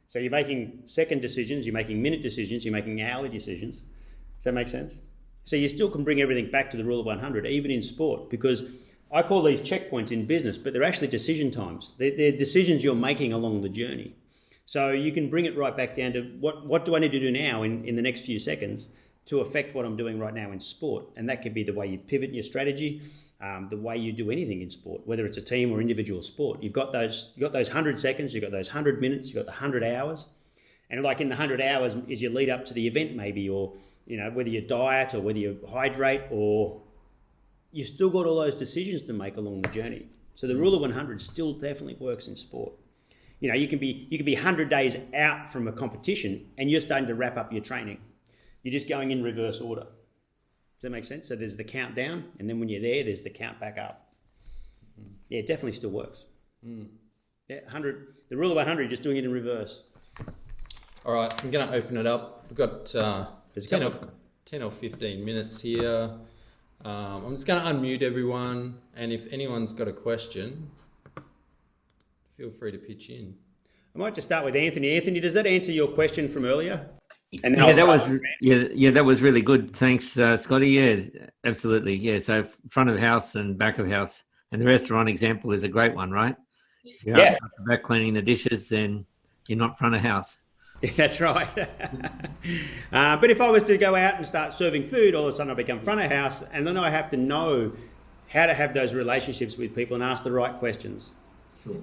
So you're making second decisions, you're making minute decisions, you're making hourly decisions. Does that make sense? So you still can bring everything back to the rule of 100, even in sport, because I call these checkpoints in business, but they're actually decision times. They're decisions you're making along the journey. So you can bring it right back down to what do I need to do now in the next few seconds to affect what I'm doing right now in sport. And that could be the way you pivot your strategy, the way you do anything in sport, whether it's a team or individual sport. You've got those 100 seconds, you've got those 100 minutes, you've got the 100 hours. And like in the 100 hours is your lead up to the event maybe, or whether you diet or whether you hydrate, or you've still got all those decisions to make along the journey. So the rule of 100 still definitely works in sport. You can be 100 days out from a competition and you're starting to wrap up your training. You're just going in reverse order. Does that make sense? So there's the countdown, and then when you're there's the count back up. Yeah, it definitely still works. Yeah, 100. The rule of 100, you're just doing it in reverse. All right, I'm going to open it up. We've got 10 or 15 minutes here. I'm just going to unmute everyone, and if anyone's got a question, feel free to pitch in. I might just start with Anthony. Anthony, does that answer your question from earlier? And that was really good. Thanks, Scotty. Yeah, absolutely. Yeah, so front of house and back of house, and the restaurant example is a great one, right? If you're back cleaning the dishes, then you're not front of house. Yeah, that's right. But if I was to go out and start serving food, all of a sudden I become front of house, and then I have to know how to have those relationships with people and ask the right questions.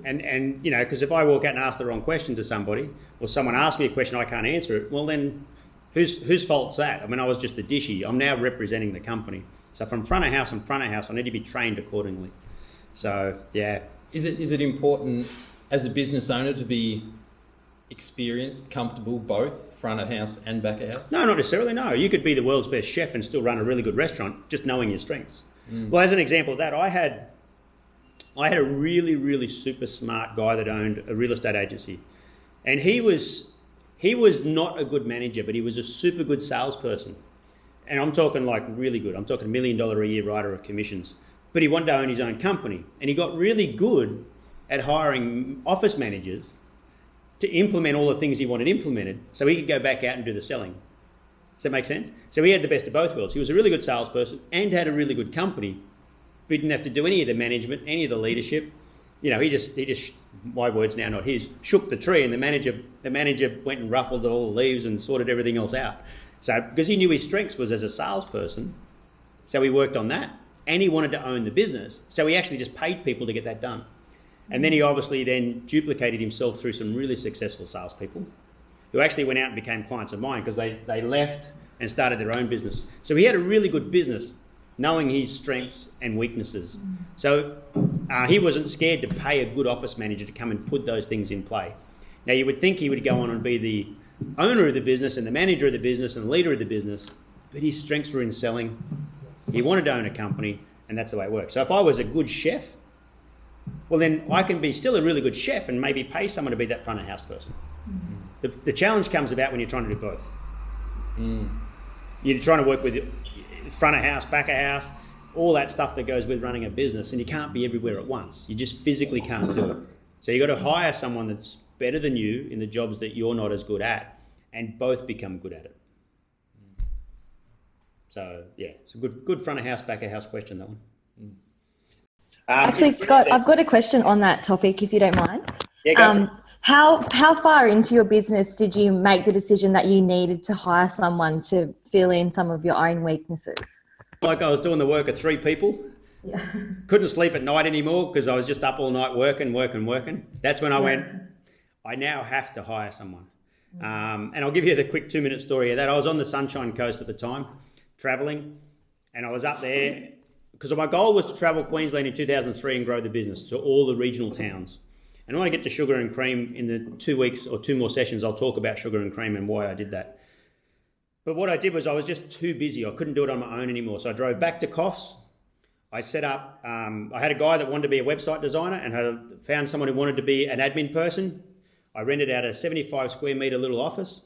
And because if I walk out and ask the wrong question to somebody, or someone asks me a question I can't answer it, well then, whose fault's that? I mean, I was just the dishy. I'm now representing the company. So from front of house and front of house, I need to be trained accordingly. So yeah. Is it important as a business owner to be experienced, comfortable, both front of house and back of house? No, not necessarily. No, you could be the world's best chef and still run a really good restaurant, just knowing your strengths. Well, as an example of that, I had a really, really super smart guy that owned a real estate agency, and he was not a good manager, but he was a super good salesperson. And I'm talking like really good. I'm talking $1 million a year writer of commissions. But he wanted to own his own company, and he got really good at hiring office managers to implement all the things he wanted implemented so he could go back out and do the selling. Does that make sense? So he had the best of both worlds. He was a really good salesperson and had a really good company, but he didn't have to do any of the management, any of the leadership. You know, he just, my words now, not his, shook the tree, and the manager went and ruffled all the leaves and sorted everything else out. So, because he knew his strengths was as a salesperson, so he worked on that, and he wanted to own the business, so he actually just paid people to get that done. And then he obviously then duplicated himself through some really successful salespeople who actually went out and became clients of mine because they left and started their own business. So he had a really good business, knowing his strengths and weaknesses. So he wasn't scared to pay a good office manager to come and put those things in play. Now you would think he would go on and be the owner of the business and the manager of the business and the leader of the business, but his strengths were in selling. He wanted to own a company, and that's the way it works. So if I was a good chef, well then I can be still a really good chef and maybe pay someone to be that front of house person. The challenge comes about when you're trying to do both. You're trying to work with front of house, back of house, all that stuff that goes with running a business, and you can't be everywhere at once. You just physically can't do it. So you've got to hire someone that's better than you in the jobs that you're not as good at, and both become good at it. So yeah, it's a good front of house, back of house question, that one. Actually, Scott, I've got a question on that topic, if you don't mind. Yeah, go for it. How far into your business did you make the decision that you needed to hire someone to fill in some of your own weaknesses? Like I was doing the work of 3 people. Yeah. Couldn't sleep at night anymore because I was just up all night working. That's when I went, I now have to hire someone. And I'll give you the quick 2-minute story of that. I was on the Sunshine Coast at the time, traveling, and I was up there because my goal was to travel Queensland in 2003 and grow the business to all the regional towns. And when I get to sugar and cream in the 2 weeks or 2 more sessions, I'll talk about sugar and cream and why I did that. But what I did was I was just too busy. I couldn't do it on my own anymore. So I drove back to Coffs. I set up, I had a guy that wanted to be a website designer and had found someone who wanted to be an admin person. I rented out a 75 square metre little office,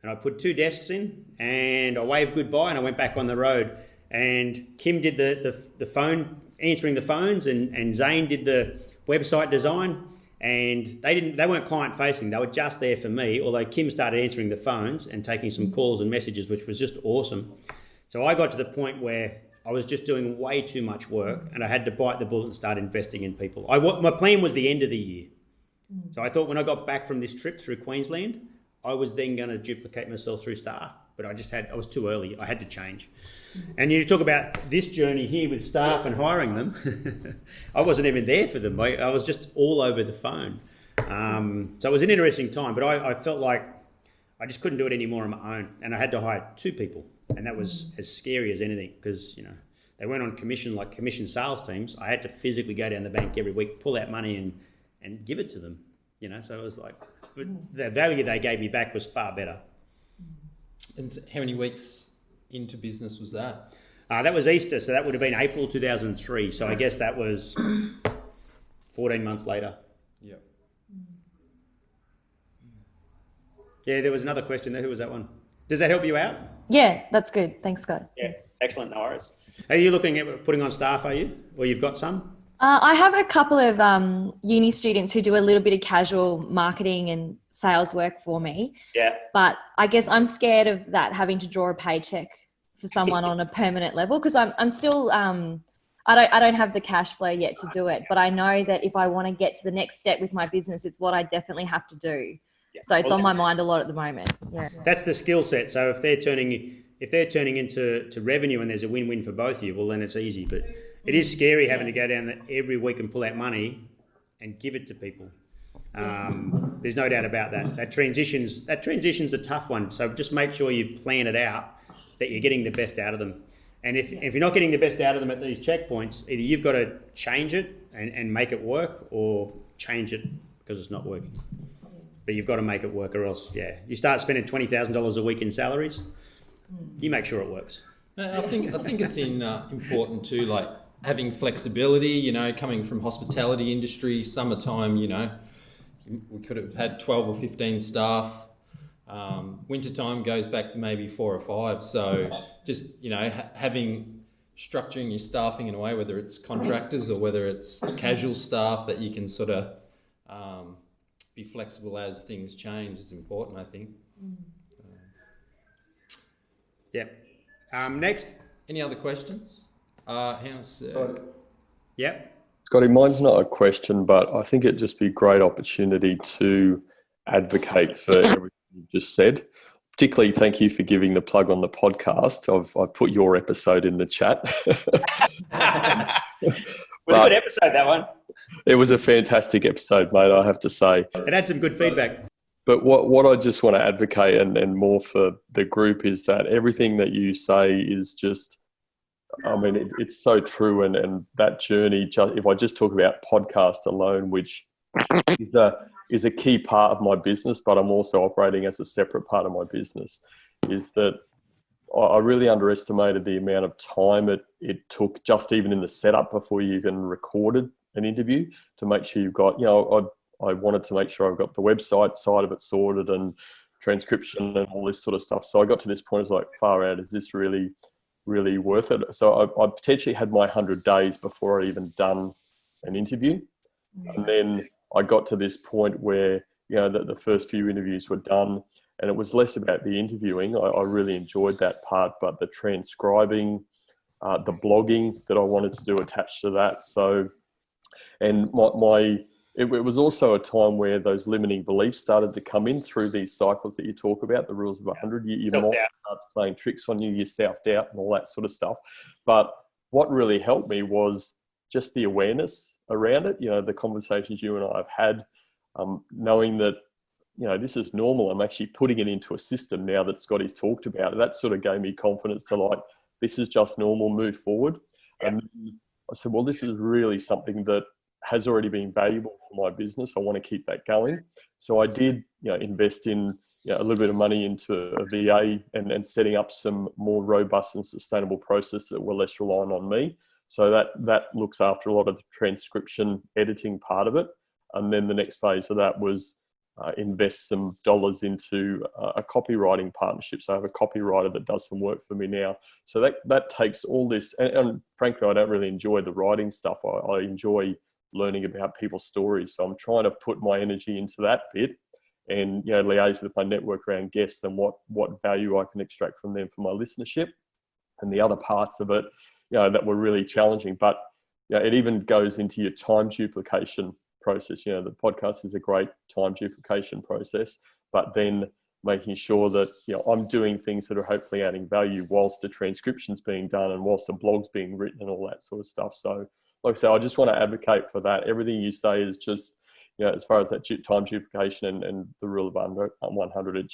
and I put 2 desks in, and I waved goodbye and I went back on the road. And Kim did the phone, answering the phones, and Zane did the website design. And they weren't client facing, they were just there for me, although Kim started answering the phones and taking some calls and messages, which was just awesome. So I got to the point where I was just doing way too much work, and I had to bite the bullet and start investing in people. My plan was the end of the year. So I thought when I got back from this trip through Queensland, I was then going to duplicate myself through staff, but I was too early. I had to change. And you talk about this journey here with staff and hiring them. I wasn't even there for them. I was just all over the phone. So it was an interesting time, but I felt like I just couldn't do it anymore on my own, and I had to hire 2 people, and that was as scary as anything because they weren't on commission like commission sales teams. I had to physically go down the bank every week, pull out money, and give it to them. So it was like, but the value they gave me back was far better. And how many weeks into business was that? That was Easter, so that would have been April 2003. So I guess that was 14 months later. Yep. Yeah, there was another question there. Who was that one? Does that help you out? Yeah, that's good. Thanks, Scott. Yeah, excellent. No worries. Are you looking at putting on staff, are you? Or you've got some? I have a couple of uni students who do a little bit of casual marketing and sales work for me. Yeah. But I guess I'm scared of that, having to draw a paycheck for someone on a permanent level, because I'm still I don't have the cash flow yet to do it, but I know that if I want to get to the next step with my business, it's what I definitely have to do. Yeah. So it's on my mind a lot at the moment. Yeah. That's the skill set. So if they're turning into revenue and there's a win-win for both of you, well then it's easy. But it is scary having to go down there every week and pull out money and give it to people. There's no doubt about that. That transition's a tough one. So just make sure you plan it out, that you're getting the best out of them. And if you're not getting the best out of them at these checkpoints, either you've got to change it and make it work, or change it because it's not working. But you've got to make it work, or else, you start spending $20,000 a week in salaries, you make sure it works. I think it's important too, like having flexibility, coming from hospitality industry, summertime, we could have had 12 or 15 staff. Wintertime goes back to maybe 4 or 5. So just, structuring your staffing in a way, whether it's contractors or whether it's casual staff, that you can sort of be be flexible as things change is important, I think. Yeah. Next. Any other questions? How's... Yep. Scotty, mine's not a question, but I think it'd just be a great opportunity to advocate for everything you just said. Particularly, thank you for giving the plug on the podcast. I've put your episode in the chat. It was a good episode, that one. It was a fantastic episode, mate, I have to say. It had some good feedback. But what I just want to advocate and more for the group is that everything that you say is just, I mean, it's so true. And that journey, if I just talk about podcast alone, which is a key part of my business, but I'm also operating as a separate part of my business, is that I really underestimated the amount of time it took just even in the setup before you even recorded an interview to make sure you've got, I wanted to make sure I've got the website side of it sorted and transcription and all this sort of stuff. So I got to this point, I was like, far out, is this really, really worth it? So I potentially had my 100 days before I'd even done an interview. And then I got to this point where, the first few interviews were done and it was less about the interviewing. I really enjoyed that part, but the transcribing, the blogging that I wanted to do attached to that. So, and it was also a time where those limiting beliefs started to come in through these cycles that you talk about, the rules of 100. Your mind starts playing tricks on you, your self-doubt and all that sort of stuff. But what really helped me was just the awareness around it, the conversations you and I have had, knowing that, this is normal. I'm actually putting it into a system now that Scotty's talked about it. That sort of gave me confidence to this is just normal, move forward. And I said, well, this is really something that has already been valuable for my business. I want to keep that going. So I did, invest in a little bit of money into a VA and setting up some more robust and sustainable processes that were less reliant on me. So that looks after a lot of the transcription editing part of it. And then the next phase of that was invest some dollars into a copywriting partnership. So I have a copywriter that does some work for me now. So that takes all this, and frankly, I don't really enjoy the writing stuff. I enjoy learning about people's stories. So I'm trying to put my energy into that bit and, liaise with my network around guests and what value I can extract from them for my listenership. And the other parts of it, that were really challenging, but it even goes into your time duplication process. The podcast is a great time duplication process, but then making sure that, I'm doing things that are hopefully adding value whilst the transcription's being done and whilst the blog's being written and all that sort of stuff. So like I say, I just want to advocate for that. Everything you say is just, as far as that time duplication and the rule of 100,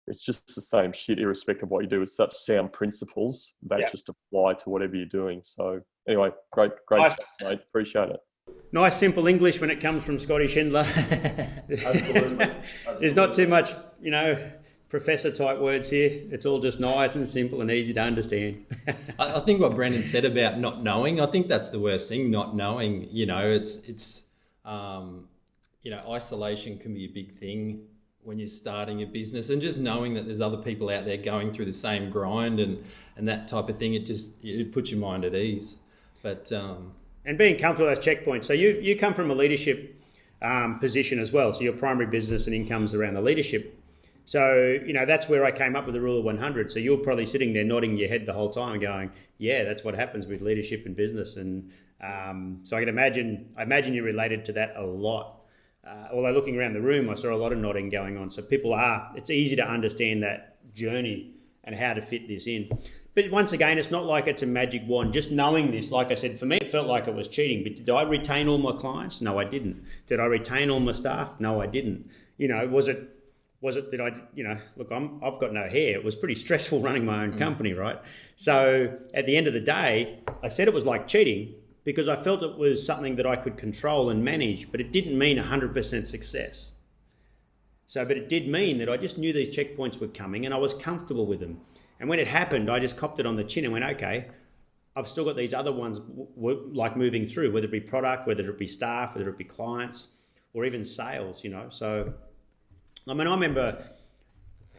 it's just the same shit irrespective of what you do. It's such sound principles that just apply to whatever you're doing. So anyway, great Nice. stuff, mate. Appreciate it. Nice, simple English when it comes from Scotty Schindler. Absolutely. There's not too much, professor type words here. It's all just nice and simple and easy to understand. I think what Brandon said about not knowing, I think that's the worst thing, not knowing. It's isolation can be a big thing when you're starting a business, and just knowing that there's other people out there going through the same grind and that type of thing, it puts your mind at ease. But and being comfortable with those checkpoints. So you come from a leadership position as well. So your primary business and income's around the leadership. So, that's where I came up with the rule of 100. So you're probably sitting there nodding your head the whole time and going, yeah, that's what happens with leadership and business. And so I imagine you related to that a lot. Although looking around the room, I saw a lot of nodding going on. So it's easy to understand that journey and how to fit this in. But once again, it's not like it's a magic wand. Just knowing this, like I said, for me, it felt like it was cheating. But did I retain all my clients? No, I didn't. Did I retain all my staff? No, I didn't. Was it that I, look, I've got no hair. It was pretty stressful running my own company, right? So at the end of the day, I said it was like cheating because I felt it was something that I could control and manage, but it didn't mean 100% success. But it did mean that I just knew these checkpoints were coming and I was comfortable with them. And when it happened, I just copped it on the chin and went, okay, I've still got these other ones like moving through, whether it be product, whether it be staff, whether it be clients, or even sales, So, I remember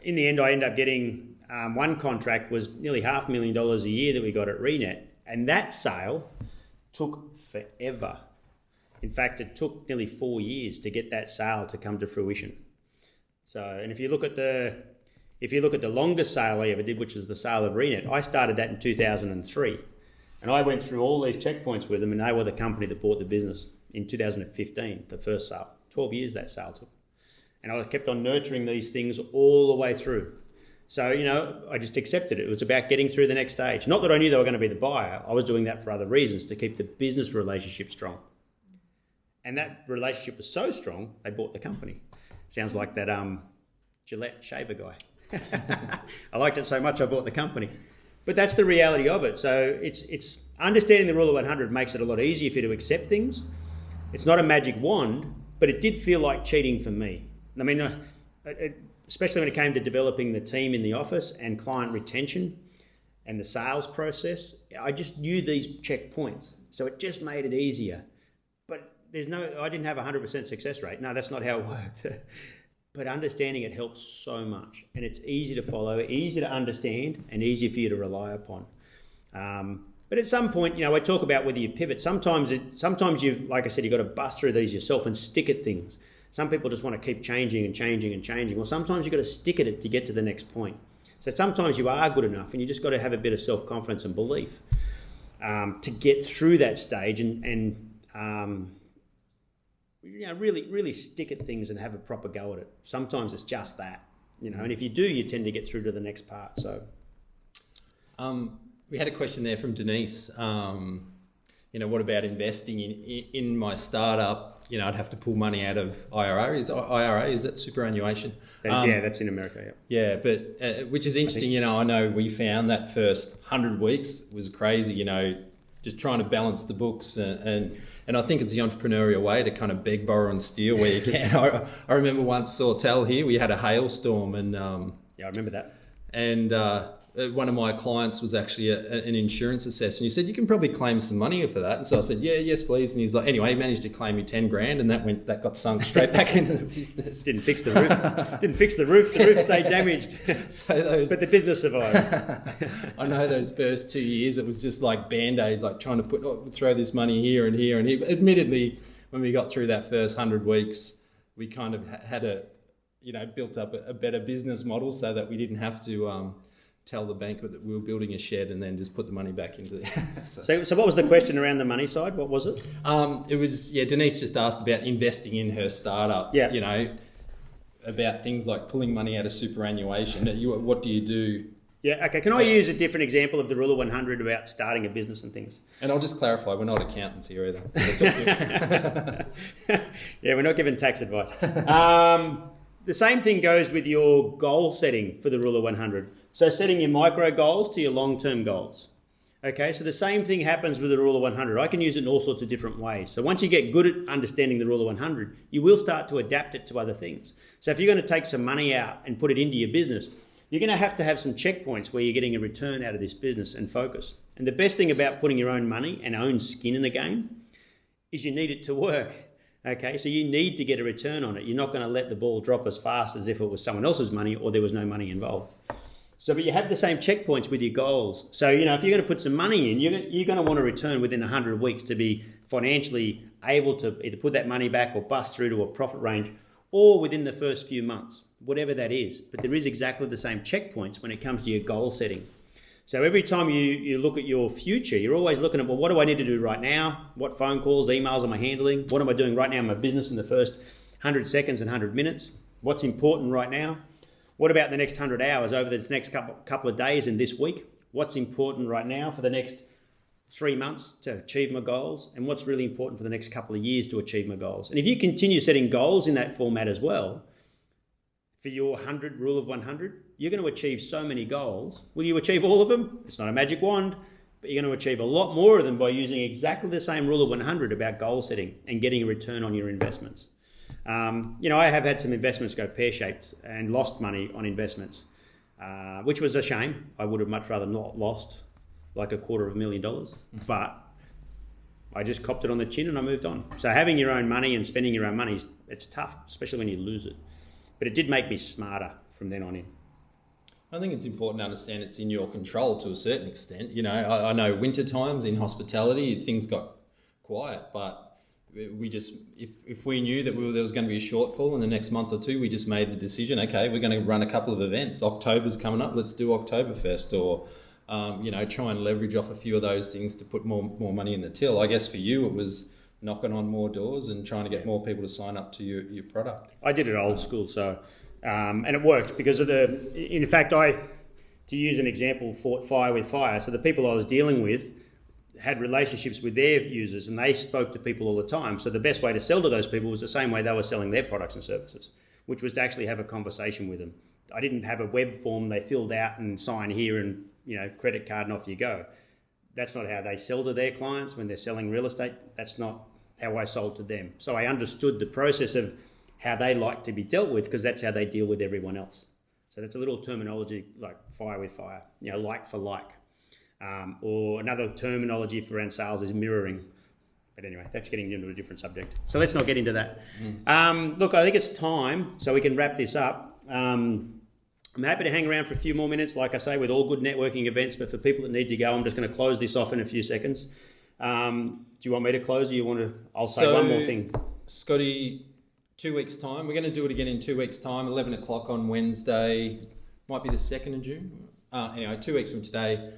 in the end, I ended up getting one contract was nearly $500,000 a year that we got at Renet. And that sale took forever. In fact, it took nearly 4 years to get that sale to come to fruition. So, and if you look at the longest sale I ever did, which was the sale of Renet, I started that in 2003. And I went through all these checkpoints with them, and they were the company that bought the business in 2015, the first sale. 12 years that sale took. And I kept on nurturing these things all the way through. So, I just accepted it. It was about getting through the next stage. Not that I knew they were going to be the buyer. I was doing that for other reasons, to keep the business relationship strong. And that relationship was so strong, they bought the company. Sounds like that Gillette shaver guy. I liked it so much, I bought the company. But that's the reality of it. So it's understanding the rule of 100 makes it a lot easier for you to accept things. It's not a magic wand, but it did feel like cheating for me. I mean, especially when it came to developing the team in the office and client retention and the sales process, I just knew these checkpoints. So it just made it easier. But I didn't have a 100% success rate. No, that's not how it worked. But understanding it helps so much. And it's easy to follow, easy to understand, and easy for you to rely upon. But at some point, I talk about whether you pivot. Sometimes you, like I said, you've got to bust through these yourself and stick at things. Some people just want to keep changing and changing and changing. Well, sometimes you've got to stick at it to get to the next point. So sometimes you are good enough, and you just got to have a bit of self-confidence and belief to get through that stage and really stick at things and have a proper go at it. Sometimes it's just that, and if you do, you tend to get through to the next part. So, we had a question there from Denise. What about investing in my startup? I'd have to pull money out of IRA. Is that superannuation? That's in America. Yeah, but which is interesting. I know we found that first 100 weeks was crazy. Just trying to balance the books and I think it's the entrepreneurial way to kind of beg, borrow, and steal where you can. I remember once Sawtell here, we had a hailstorm, and I remember that. And one of my clients was actually an insurance assessor, and he said, you can probably claim some money for that. And so I said, yes, please. And he's like, anyway, he managed to claim me 10 grand, and that got sunk straight back into the business. Didn't fix the roof. The roof stayed damaged. But the business survived. I know those first 2 years, it was just like Band-Aids, like trying to throw this money here and here and here. Admittedly, when we got through that first 100 weeks, we kind of had built up a better business model so that we didn't have to tell the bank that we were building a shed and then just put the money back into the... So what was the question around the money side? What was it? It was, Denise just asked about investing in her startup. Yeah. About things like pulling money out of superannuation. What do you do? Yeah, okay. Can I use a different example of the rule of 100 about starting a business and things? And I'll just clarify, we're not accountants here either. Yeah, we're not giving tax advice. The same thing goes with your goal setting for the rule of 100. So setting your micro goals to your long-term goals. Okay, so the same thing happens with the rule of 100. I can use it in all sorts of different ways. So once you get good at understanding the rule of 100, you will start to adapt it to other things. So if you're going to take some money out and put it into your business, you're going to have some checkpoints where you're getting a return out of this business and focus. And the best thing about putting your own money and own skin in the game is you need it to work. Okay, so you need to get a return on it. You're not going to let the ball drop as fast as if it was someone else's money or there was no money involved. So, but you have the same checkpoints with your goals. So, if you're going to put some money in, you're going to want a return within 100 weeks to be financially able to either put that money back or bust through to a profit range, or within the first few months, whatever that is. But there is exactly the same checkpoints when it comes to your goal setting. So every time you look at your future, you're always looking at, well, what do I need to do right now? What phone calls, emails am I handling? What am I doing right now in my business in the first 100 seconds and 100 minutes? What's important right now? What about the next 100 hours over this next couple of days and this week? What's important right now for the next 3 months to achieve my goals? And what's really important for the next couple of years to achieve my goals? And if you continue setting goals in that format as well, for your 100 rule of 100, you're going to achieve so many goals. Will you achieve all of them? It's not a magic wand, but you're going to achieve a lot more of them by using exactly the same rule of 100 about goal setting and getting a return on your investments. I have had some investments go pear-shaped and lost money on investments, which was a shame. I would have much rather not lost like $250,000, but I just copped it on the chin and I moved on. So having your own money and spending your own money, it's tough, especially when you lose it. But it did make me smarter from then on in. I think it's important to understand it's in your control to a certain extent. I know winter times in hospitality, things got quiet, but we just, if we knew that there was going to be a shortfall in the next month or two, we just made the decision, okay, we're going to run a couple of events. October's coming up, let's do Oktoberfest, or try and leverage off a few of those things to put more money in the till. I guess for you it was knocking on more doors and trying to get more people to sign up to your product. I did it old school, so and it worked because of in fact, to use an example, fought fire with fire. So the people I was dealing with had relationships with their users, and they spoke to people all the time. So the best way to sell to those people was the same way they were selling their products and services, which was to actually have a conversation with them. I didn't have a web form they filled out and sign here and credit card and off you go. That's not how they sell to their clients when they're selling real estate. That's not how I sold to them. So I understood the process of how they like to be dealt with, because that's how they deal with everyone else. So that's a little terminology like fire with fire, like for like. Or another terminology for around sales is mirroring. But anyway, that's getting into a different subject. So let's not get into that. Look, I think it's time, so we can wrap this up. I'm happy to hang around for a few more minutes, like I say, with all good networking events. But for people that need to go, I'm just going to close this off in a few seconds. Do you want me to close, or you want to? I'll say one more thing. Scotty, 2 weeks' time. We're going to do it again in 2 weeks' time, 11 o'clock on Wednesday. Might be the 2nd of June. Anyway, 2 weeks from today.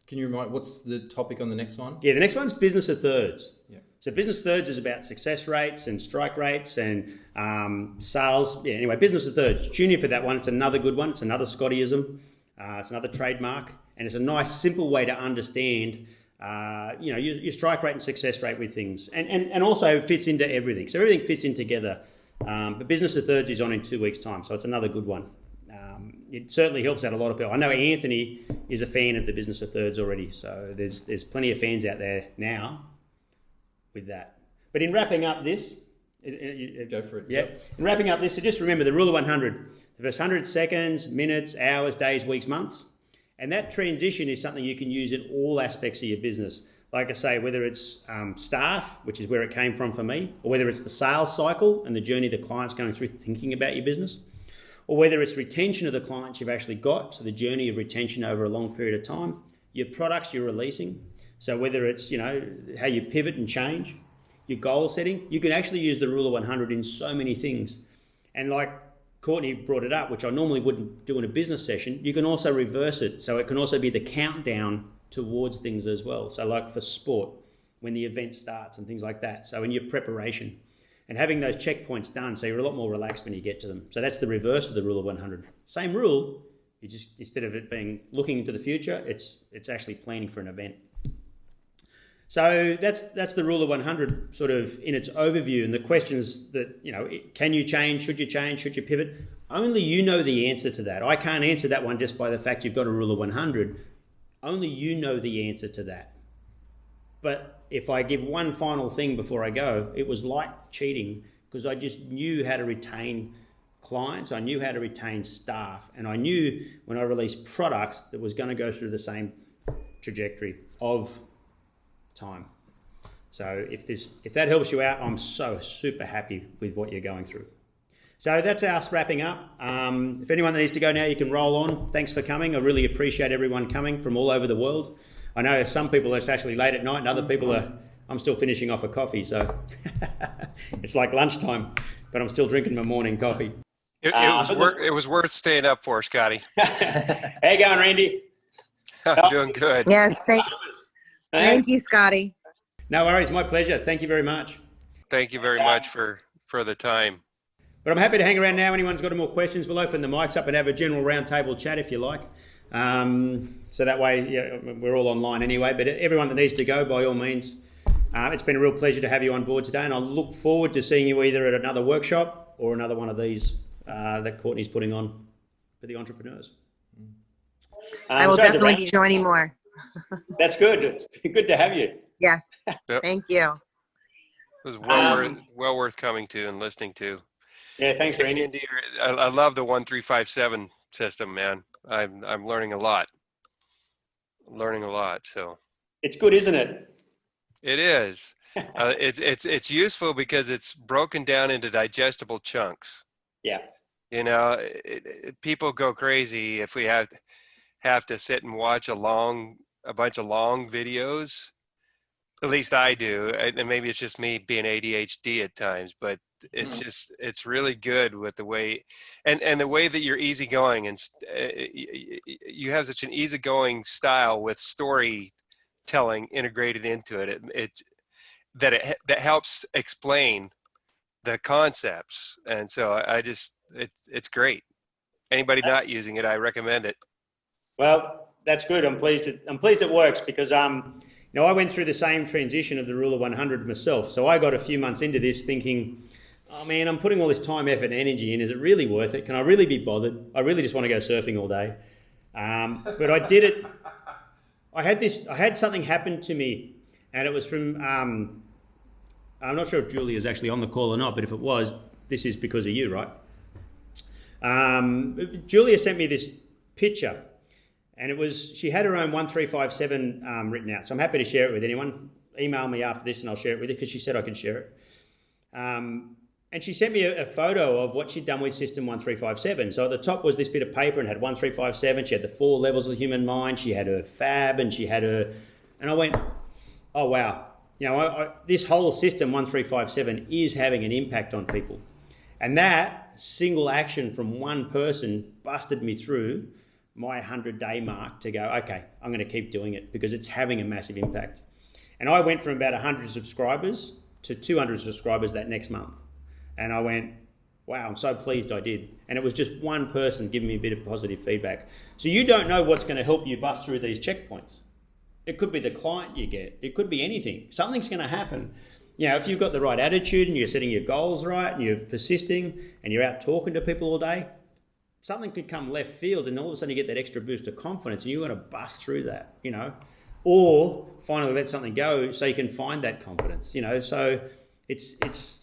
Can you remind, what's the topic on the next one? Yeah, the next one's business of thirds. Yeah. So business of thirds is about success rates and strike rates and sales. Yeah, anyway, business of thirds. Tune in for that one. It's another good one. It's another Scottyism. It's another trademark. And it's a nice, simple way to understand, your strike rate and success rate with things. And also it fits into everything. So everything fits in together. But business of thirds is on in 2 weeks' time. So it's another good one. It certainly helps out a lot of people. I know Anthony is a fan of the business of thirds already, so there's plenty of fans out there now with that. But in wrapping up this, go for it. Yeah. In wrapping up this, so just remember the rule of 100. The first 100 seconds, minutes, hours, days, weeks, months, and that transition is something you can use in all aspects of your business. Like I say, whether it's staff, which is where it came from for me, or whether it's the sales cycle and the journey the client's going through thinking about your business, or whether it's retention of the clients you've actually got, so the journey of retention over a long period of time, your products you're releasing, so whether it's how you pivot and change, your goal setting, you can actually use the rule of 100 in so many things. And like Courtney brought it up, which I normally wouldn't do in a business session, you can also reverse it, so it can also be the countdown towards things as well. So like for sport, when the event starts and things like that, so in your preparation. And having those checkpoints done, so you're a lot more relaxed when you get to them. So that's the reverse of the rule of 100. Same rule, you just, instead of it being looking into the future, it's actually planning for an event. So that's the rule of 100 sort of in its overview. And the questions that, can you change, should you pivot? Only you know the answer to that. I can't answer that one just by the fact you've got a rule of 100. Only you know the answer to that. But if I give one final thing before I go, it was like cheating, because I just knew how to retain clients, I knew how to retain staff, and I knew when I released products that was going to go through the same trajectory of time. So if that helps you out, I'm so super happy with what you're going through. So that's us wrapping up. If anyone that needs to go now, you can roll on. Thanks for coming. I really appreciate everyone coming from all over the world. I know some people it's actually late at night, and other people I'm still finishing off a coffee, so it's like lunchtime, but I'm still drinking my morning coffee. It was worth staying up for, Scotty. How you going, Randy? I'm doing good. Yes, thank you, Scotty. No worries, my pleasure. Thank you very much. Thank you very much for the time. But I'm happy to hang around now. Anyone's got any more questions, we'll open the mics up and have a general roundtable chat if you like. So that way, we're all online anyway, but everyone that needs to go, by all means, it's been a real pleasure to have you on board today, and I look forward to seeing you either at another workshop or another one of these that Courtney's putting on for the entrepreneurs. I will definitely be joining more. That's good. It's good to have you. Yes. Yep. Thank you. It was well worth coming to and listening to. Yeah, thanks, Randy. I love the 1357 system, man. I'm learning a lot. So it's good, isn't it? It is. It's useful because it's broken down into digestible chunks. Yeah. People go crazy if we have to sit and watch a bunch of long videos. At least I do, and maybe it's just me being ADHD at times, but it's really good with the way, and the way that you're easygoing, and you have such an easygoing style with storytelling integrated into it. That helps explain the concepts, and so it's great. Anybody not using it, I recommend it. Well, that's good. I'm pleased it works because I went through the same transition of the rule of 100 myself. So I got a few months into this thinking, oh man, I'm putting all this time, effort, and energy in. Is it really worth it? Can I really be bothered? I really just want to go surfing all day. But I did it. I had something happen to me, and it was from. I'm not sure if Julia's actually on the call or not, but if it was, this is because of you, right? Julia sent me this picture. And she had her own 1357 written out. So I'm happy to share it with anyone. Email me after this and I'll share it with you because she said I could share it. And she sent me a photo of what she'd done with System 1357. So at the top was this bit of paper and had 1357. She had the 4 levels of the human mind. She had her fab and she had her... And I went, oh, wow. This whole system 1357 is having an impact on people. And that single action from one person busted me through my 100-day mark to go, okay, I'm going to keep doing it because it's having a massive impact. And I went from about 100 subscribers to 200 subscribers that next month. And I went, wow, I'm so pleased I did. And it was just one person giving me a bit of positive feedback. So you don't know what's going to help you bust through these checkpoints. It could be the client you get. It could be anything. Something's going to happen. If you've got the right attitude and you're setting your goals right and you're persisting and you're out talking to people all day, something could come left field and all of a sudden you get that extra boost of confidence and you want to bust through that, or finally let something go so you can find that confidence, so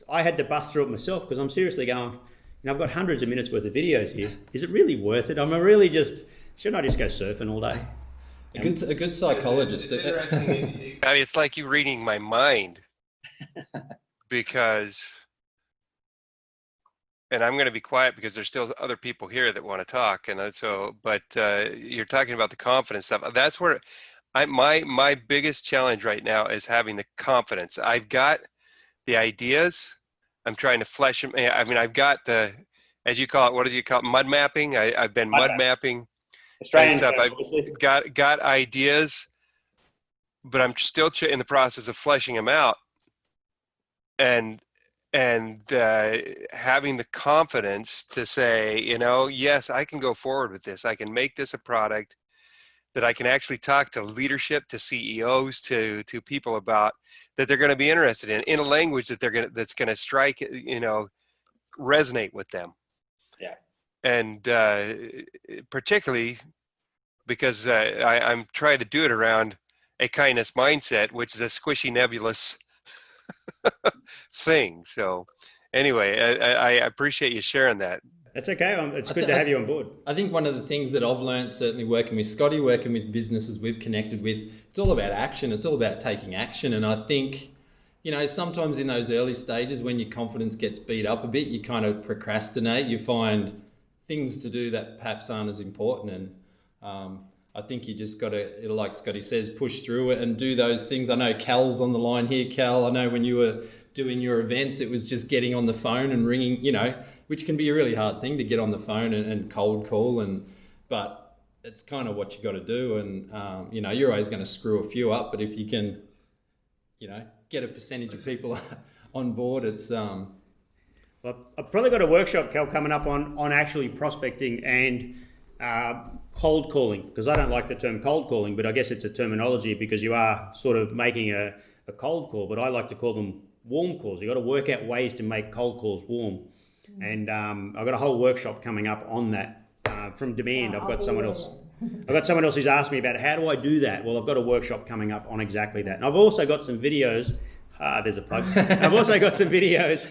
I had to bust through it myself because I'm seriously going, I've got hundreds of minutes worth of videos here. Is it really worth it? Shouldn't I just go surfing all day? A good psychologist. It's like you reading my mind because... And I'm going to be quiet because there's still other people here that want to talk. And but you're talking about the confidence stuff. That's where my biggest challenge right now is having the confidence. I've got the ideas. I'm trying to flesh them. I mean, I've got as you call it, what do you call it? Mud mapping. I've been mud mapping Australian stuff. term, I've got ideas, but I'm still in the process of fleshing them out. And having the confidence to say, yes, I can go forward with this. I can make this a product that I can actually talk to leadership, to CEOs, to people about, that they're going to be interested in a language that that's going to strike, resonate with them. Yeah. And particularly because I'm trying to do it around a kindness mindset, which is a squishy, nebulous thing. So anyway, I appreciate you sharing that. That's okay. It's good to have you on board. I think one of the things that I've learned, certainly working with Scotty, working with businesses we've connected with, it's all about action. It's all about taking action. And I think, sometimes in those early stages when your confidence gets beat up a bit, you kind of procrastinate. You find things to do that perhaps aren't as important. And I think you just got to, like Scotty says, push through it and do those things. I know Cal's on the line here. Cal, I know when you were doing your events, it was just getting on the phone and ringing, which can be a really hard thing to get on the phone and cold call. But it's kind of what you got to do. And, you're always going to screw a few up. But if you can, get a percentage of people on board, it's... Well, I've probably got a workshop, Cal, coming up on actually prospecting and cold calling, because I don't like the term cold calling, but I guess it's a terminology because you are sort of making a cold call, but I like to call them warm calls. You've got to work out ways to make cold calls warm. And I've got a whole workshop coming up on that from demand. I've got someone else who's asked me about how do I do that? Well, I've got a workshop coming up on exactly that. And I've also got some videos. There's a plug. I've also got some videos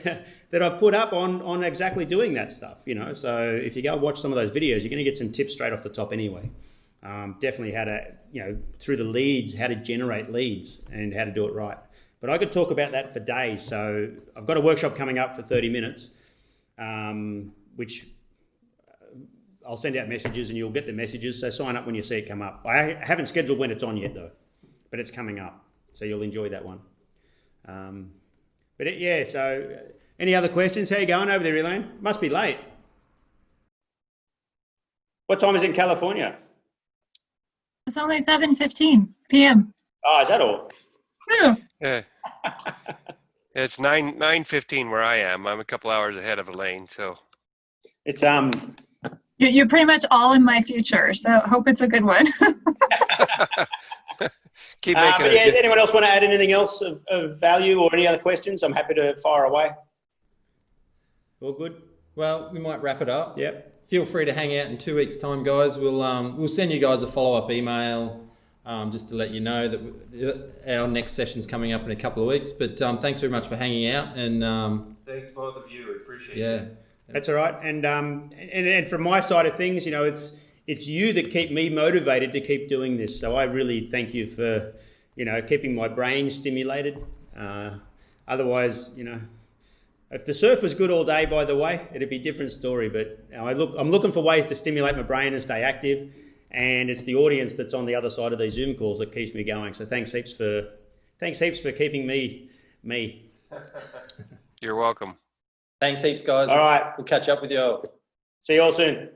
that I've put up on exactly doing that stuff, So if you go watch some of those videos, you're going to get some tips straight off the top anyway. Definitely how to, through the leads, how to generate leads and how to do it right. But I could talk about that for days. So I've got a workshop coming up for 30 minutes, which I'll send out messages and you'll get the messages. So sign up when you see it come up. I haven't scheduled when it's on yet though, but it's coming up. So you'll enjoy that one. So any other questions? How you going over there, Elaine? Must be late. What time is it in California? It's only 7:15 p.m. Oh, is that all? Yeah. It's 9:15 where I am. I'm a couple hours ahead of Elaine, so It's You're pretty much all in my future, so hope it's a good one. keep making but it. does anyone else want to add anything else of value or any other questions? I'm happy to fire away. All good? Well, we might wrap it up. Yep. Feel free to hang out in 2 weeks' time, guys. We'll send you guys a follow-up email just to let you know that our next session's coming up in a couple of weeks. But thanks very much for hanging out. And Thanks both of you. Appreciate it. yeah, That's all right. And from my side of things, it's you that keep me motivated to keep doing this. So I really thank you for, keeping my brain stimulated. Otherwise, if the surf was good all day, by the way, it'd be a different story. But I'm looking for ways to stimulate my brain and stay active. And it's the audience that's on the other side of these Zoom calls that keeps me going. So thanks heaps for keeping me. You're welcome. thanks heaps, guys. All right. We'll catch up with you all. See you all soon.